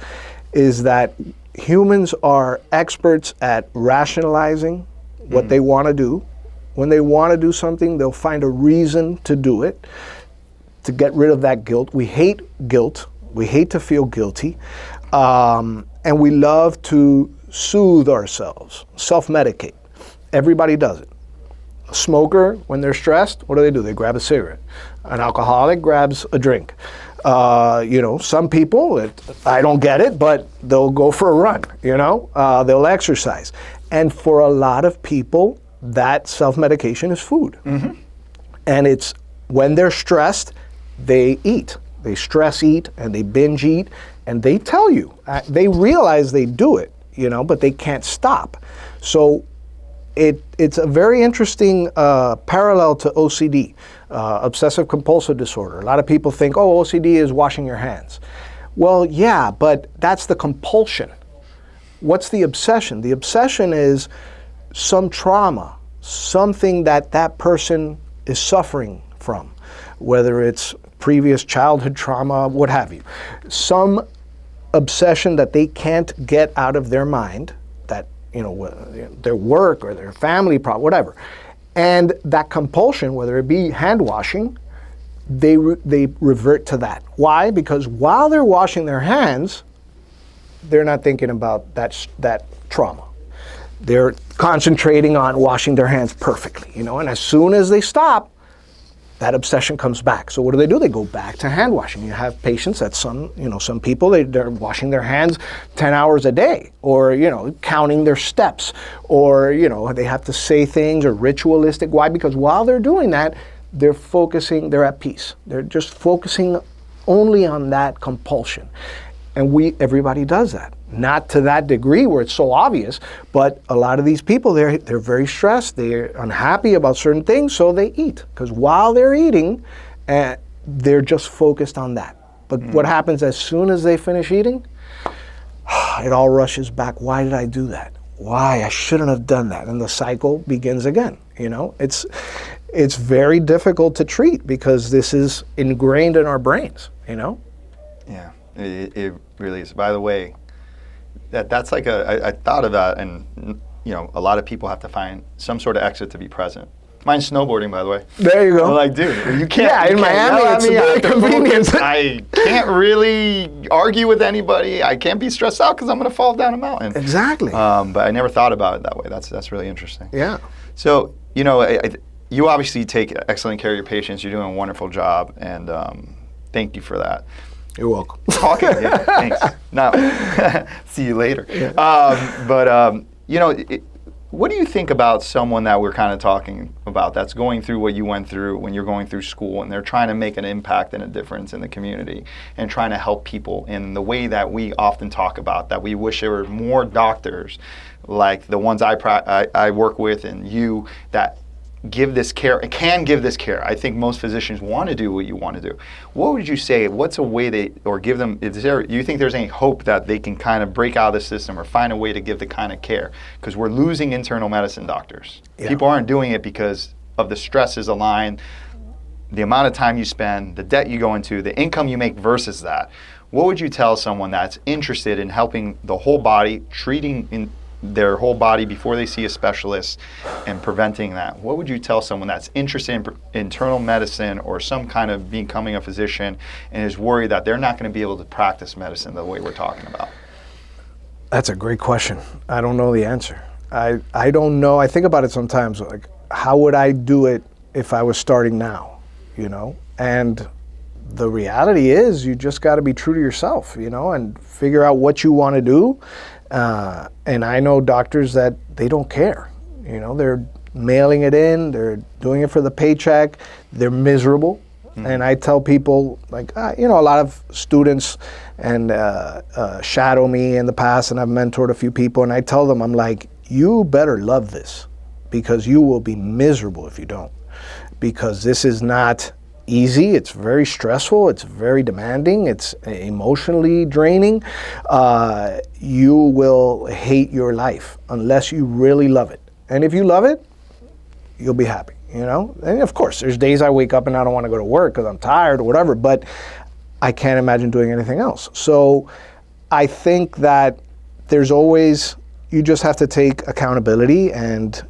that humans are experts at rationalizing what they want to do. When they want to do something, they'll find a reason to do it, to get rid of that guilt. We hate guilt. We hate to feel guilty. And we love to soothe ourselves, self-medicate. Everybody does it. A smoker, when they're stressed, what do? They grab a cigarette. An alcoholic grabs a drink. Some people, I don't get it, but they'll go for a run, they'll exercise. And for a lot of people, that self-medication is food. Mm-hmm. And it's when they're stressed, they eat. They stress eat and they binge eat, and they tell you. They realize they do it, but they can't stop. So it's a very interesting parallel to OCD, obsessive compulsive disorder. A lot of people think, OCD is washing your hands. Well, yeah, but that's the compulsion. What's the obsession? The obsession is some trauma, something that person is suffering from, whether it's previous childhood trauma, what have you. Some obsession that they can't get out of their mind, that, their work or their family problem, whatever. And that compulsion, whether it be hand washing, they revert to that. Why? Because while they're washing their hands, they're not thinking about that trauma. They're concentrating on washing their hands perfectly, and as soon as they stop, that obsession comes back. So what do? They go back to hand washing. You have patients that some people, they're washing their hands 10 hours a day, or, counting their steps, or, they have to say things or ritualistic. Why? Because while they're doing that, they're at peace. They're just focusing only on that compulsion. And everybody does that. Not to that degree where it's so obvious, but a lot of these people, they're very stressed, they're unhappy about certain things, so they eat. Because while they're eating, they're just focused on that. But what happens as soon as they finish eating? It all rushes back. Why did I do that? Why? I shouldn't have done that. And the cycle begins again. It's very difficult to treat because this is ingrained in our brains, Yeah, it really is. By the way, That's like I thought of that, and you know, a lot of people have to find some sort of exit to be present. Mine's snowboarding, by the way. There you go. I'm like, dude, you can't. Yeah, you in can't Miami, yell at it's me. I very have to convenient. focus. I can't really argue with anybody. I can't be stressed out because I'm going to fall down a mountain. Exactly. But I never thought about it that way. That's really interesting. Yeah. So, you know, you obviously take excellent care of your patients. You're doing a wonderful job, and thank you for that. You're welcome. Yeah, thanks. Now, see you later. Yeah. You know, what do you think about someone that we're kind of talking about that's going through what you went through when you're going through school, and they're trying to make an impact and a difference in the community and trying to help people in the way that we often talk about, that we wish there were more doctors like the ones I work with and you that give this care, can give this care. I think most physicians want to do what you want to do. What would you say, what's a way or give them, do you think there's any hope that they can kind of break out of the system or find a way to give the kind of care? Because we're losing internal medicine doctors. Yeah. People aren't doing it because of the stresses aligned, the amount of time you spend, the debt you go into, the income you make versus that. What would you tell someone that's interested in helping the whole body, treating their whole body before they see a specialist and preventing that? What would you tell someone that's interested in internal medicine or some kind of becoming a physician and is worried that they're not going to be able to practice medicine the way we're talking about? That's a great question. I don't know the answer. I don't know. I think about it sometimes, like, how would I do it if I was starting now, you know? And the reality is you just got to be true to yourself, you know, and figure out what you want to do. And I know doctors that they don't care. You know, they're mailing it in, they're doing it for the paycheck, they're miserable. Mm-hmm. And I tell people, like, you know, a lot of students and shadow me in the past, and I've mentored a few people, and I tell them, I'm like, you better love this, because you will be miserable if you don't. Because this is not easy, it's very stressful, it's very demanding, it's emotionally draining. You will hate your life unless you really love it. And if you love it, you'll be happy, you know? And of course, there's days I wake up and I don't want to go to work because I'm tired or whatever, but I can't imagine doing anything else. So I think that there's always, you just have to take accountability, and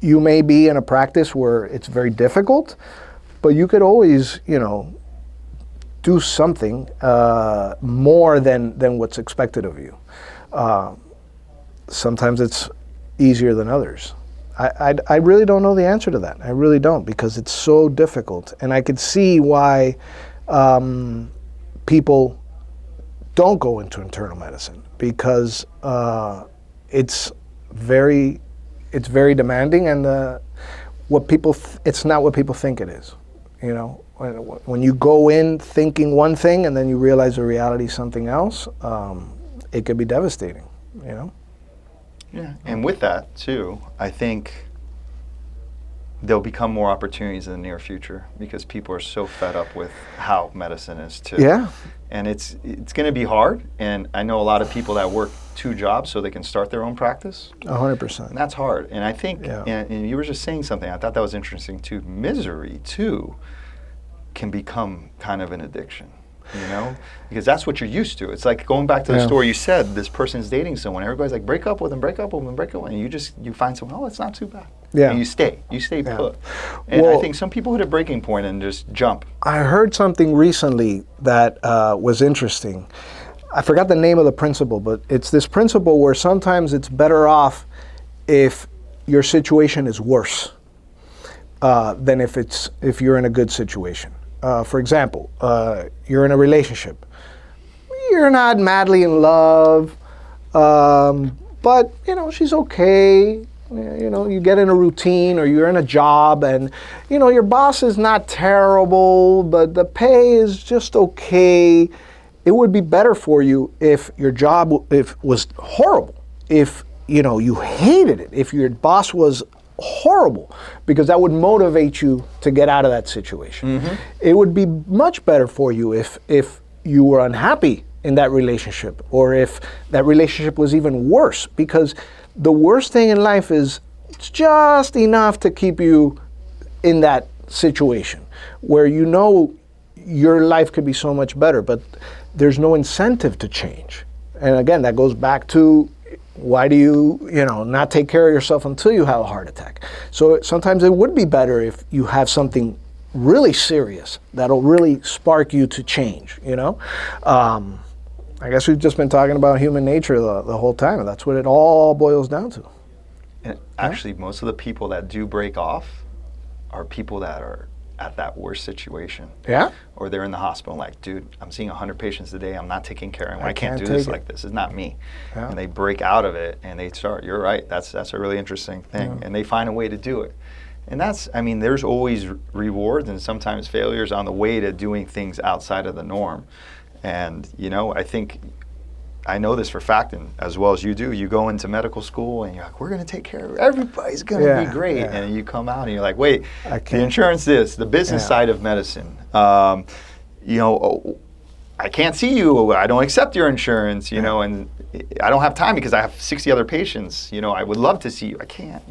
you may be in a practice where it's very difficult, but you could always, you know, do something more than what's expected of you. Sometimes it's easier than others. I really don't know the answer to that. I really don't, because it's so difficult. And I could see why people don't go into internal medicine, because it's very demanding, and it's not what people think it is. You know, when you go in thinking one thing and then you realize the reality is something else, it could be devastating, you know? Yeah, and with that too, I think there'll become more opportunities in the near future because people are so fed up with how medicine is too. Yeah. And it's going to be hard, and I know a lot of people that work 2 jobs so they can start their own practice. 100%. And that's hard. And I think, yeah. and you were just saying something, I thought that was interesting too. Misery too can become kind of an addiction, you know? Because that's what you're used to. It's like going back to the story you said, this person's dating someone. Everybody's like, break up with him, break up with him, break up with him. And you find someone, oh, it's not too bad. Yeah. And you stay put. And well, I think some people hit a breaking point and just jump. I heard something recently that was interesting. I forgot the name of the principle, but it's this principle where sometimes it's better off if your situation is worse than if you're in a good situation. For example, you're in a relationship. You're not madly in love, but you know, she's okay. You know, you get in a routine, or you're in a job, and you know, your boss is not terrible, but the pay is just okay. It would be better for you if your job was horrible, if you know you hated it, if your boss was horrible, because that would motivate you to get out of that situation. Mm-hmm. It would be much better for you if you were unhappy in that relationship, or if that relationship was even worse, because the worst thing in life is it's just enough to keep you in that situation where you know your life could be so much better, but there's no incentive to change. And again, that goes back to why do you not take care of yourself until you have a heart attack? So sometimes it would be better if you have something really serious that'll really spark you to change, I guess we've just been talking about human nature the whole time, and that's what it all boils down to. And actually, most of the people that do break off are people that are at that worst situation. Yeah? Or they're in the hospital like, dude, I'm seeing 100 patients a day. I'm not taking care of them. I can't do this like this. It's not me. Yeah. And they break out of it and they start, you're right, that's a really interesting thing. Yeah. And they find a way to do it. And there's always rewards and sometimes failures on the way to doing things outside of the norm. And, I know this for fact, and as well as you do, you go into medical school and you're like, we're going to take care of it. Everybody's going to be great. Yeah. And you come out and you're like, wait, the insurance the business side of medicine, I can't see you. I don't accept your insurance, and I don't have time because I have 60 other patients. I would love to see you. I can't,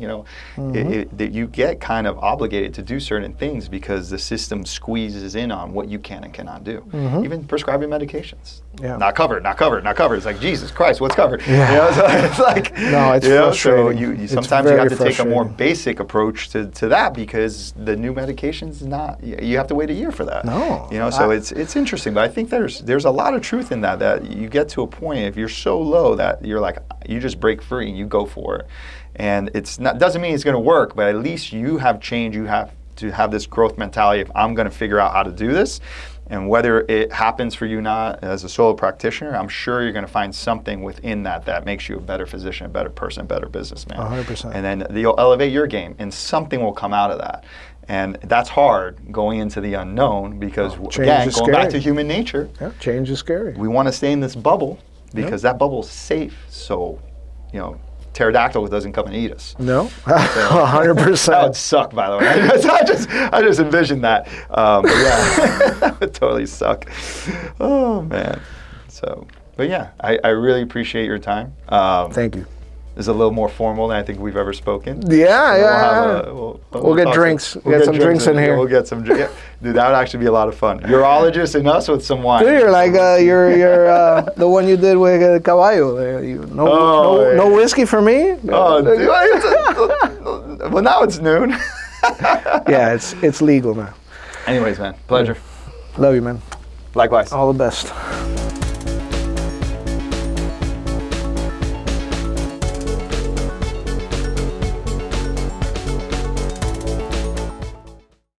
that you get kind of obligated to do certain things because the system squeezes in on what you can and cannot do. Even prescribing medications. Yeah. Not covered. It's like, Jesus Christ, what's covered? Yeah. So it's like, no, it's frustrating. So you sometimes you have to take a more basic approach to that because the new medication's not, you have to wait a year for that. No. So it's interesting, but I think there's a lot of truth in that you get to a point if you're so low that you're like, you just break free and you go for it. And doesn't mean it's going to work, but at least you have change. You have to have this growth mentality of I'm going to figure out how to do this. And whether it happens for you not as a solo practitioner, I'm sure you're going to find something within that makes you a better physician, a better person, a better businessman. 100%. And then you'll elevate your game and something will come out of that. And that's hard going into the unknown because, again, going back to human nature, change is scary. We want to stay in this bubble because that bubble's safe. So, pterodactyl doesn't come and eat us. No, 100%. That would suck, by the way. I just envisioned that. But yeah, that would totally suck. Oh, man. So, but yeah, I really appreciate your time. Thank you. Is a little more formal than I think we've ever spoken. Yeah, we'll get drinks. We'll get some drinks in here. We'll get some drinks. Dude, that would actually be a lot of fun. Urologist and us with some wine. Dude, you're like you're the one you did with Caballo. No whiskey for me. Oh, dude, well, now it's noon. Yeah, it's legal now. Anyways, man, pleasure. Love you, man. Likewise. All the best.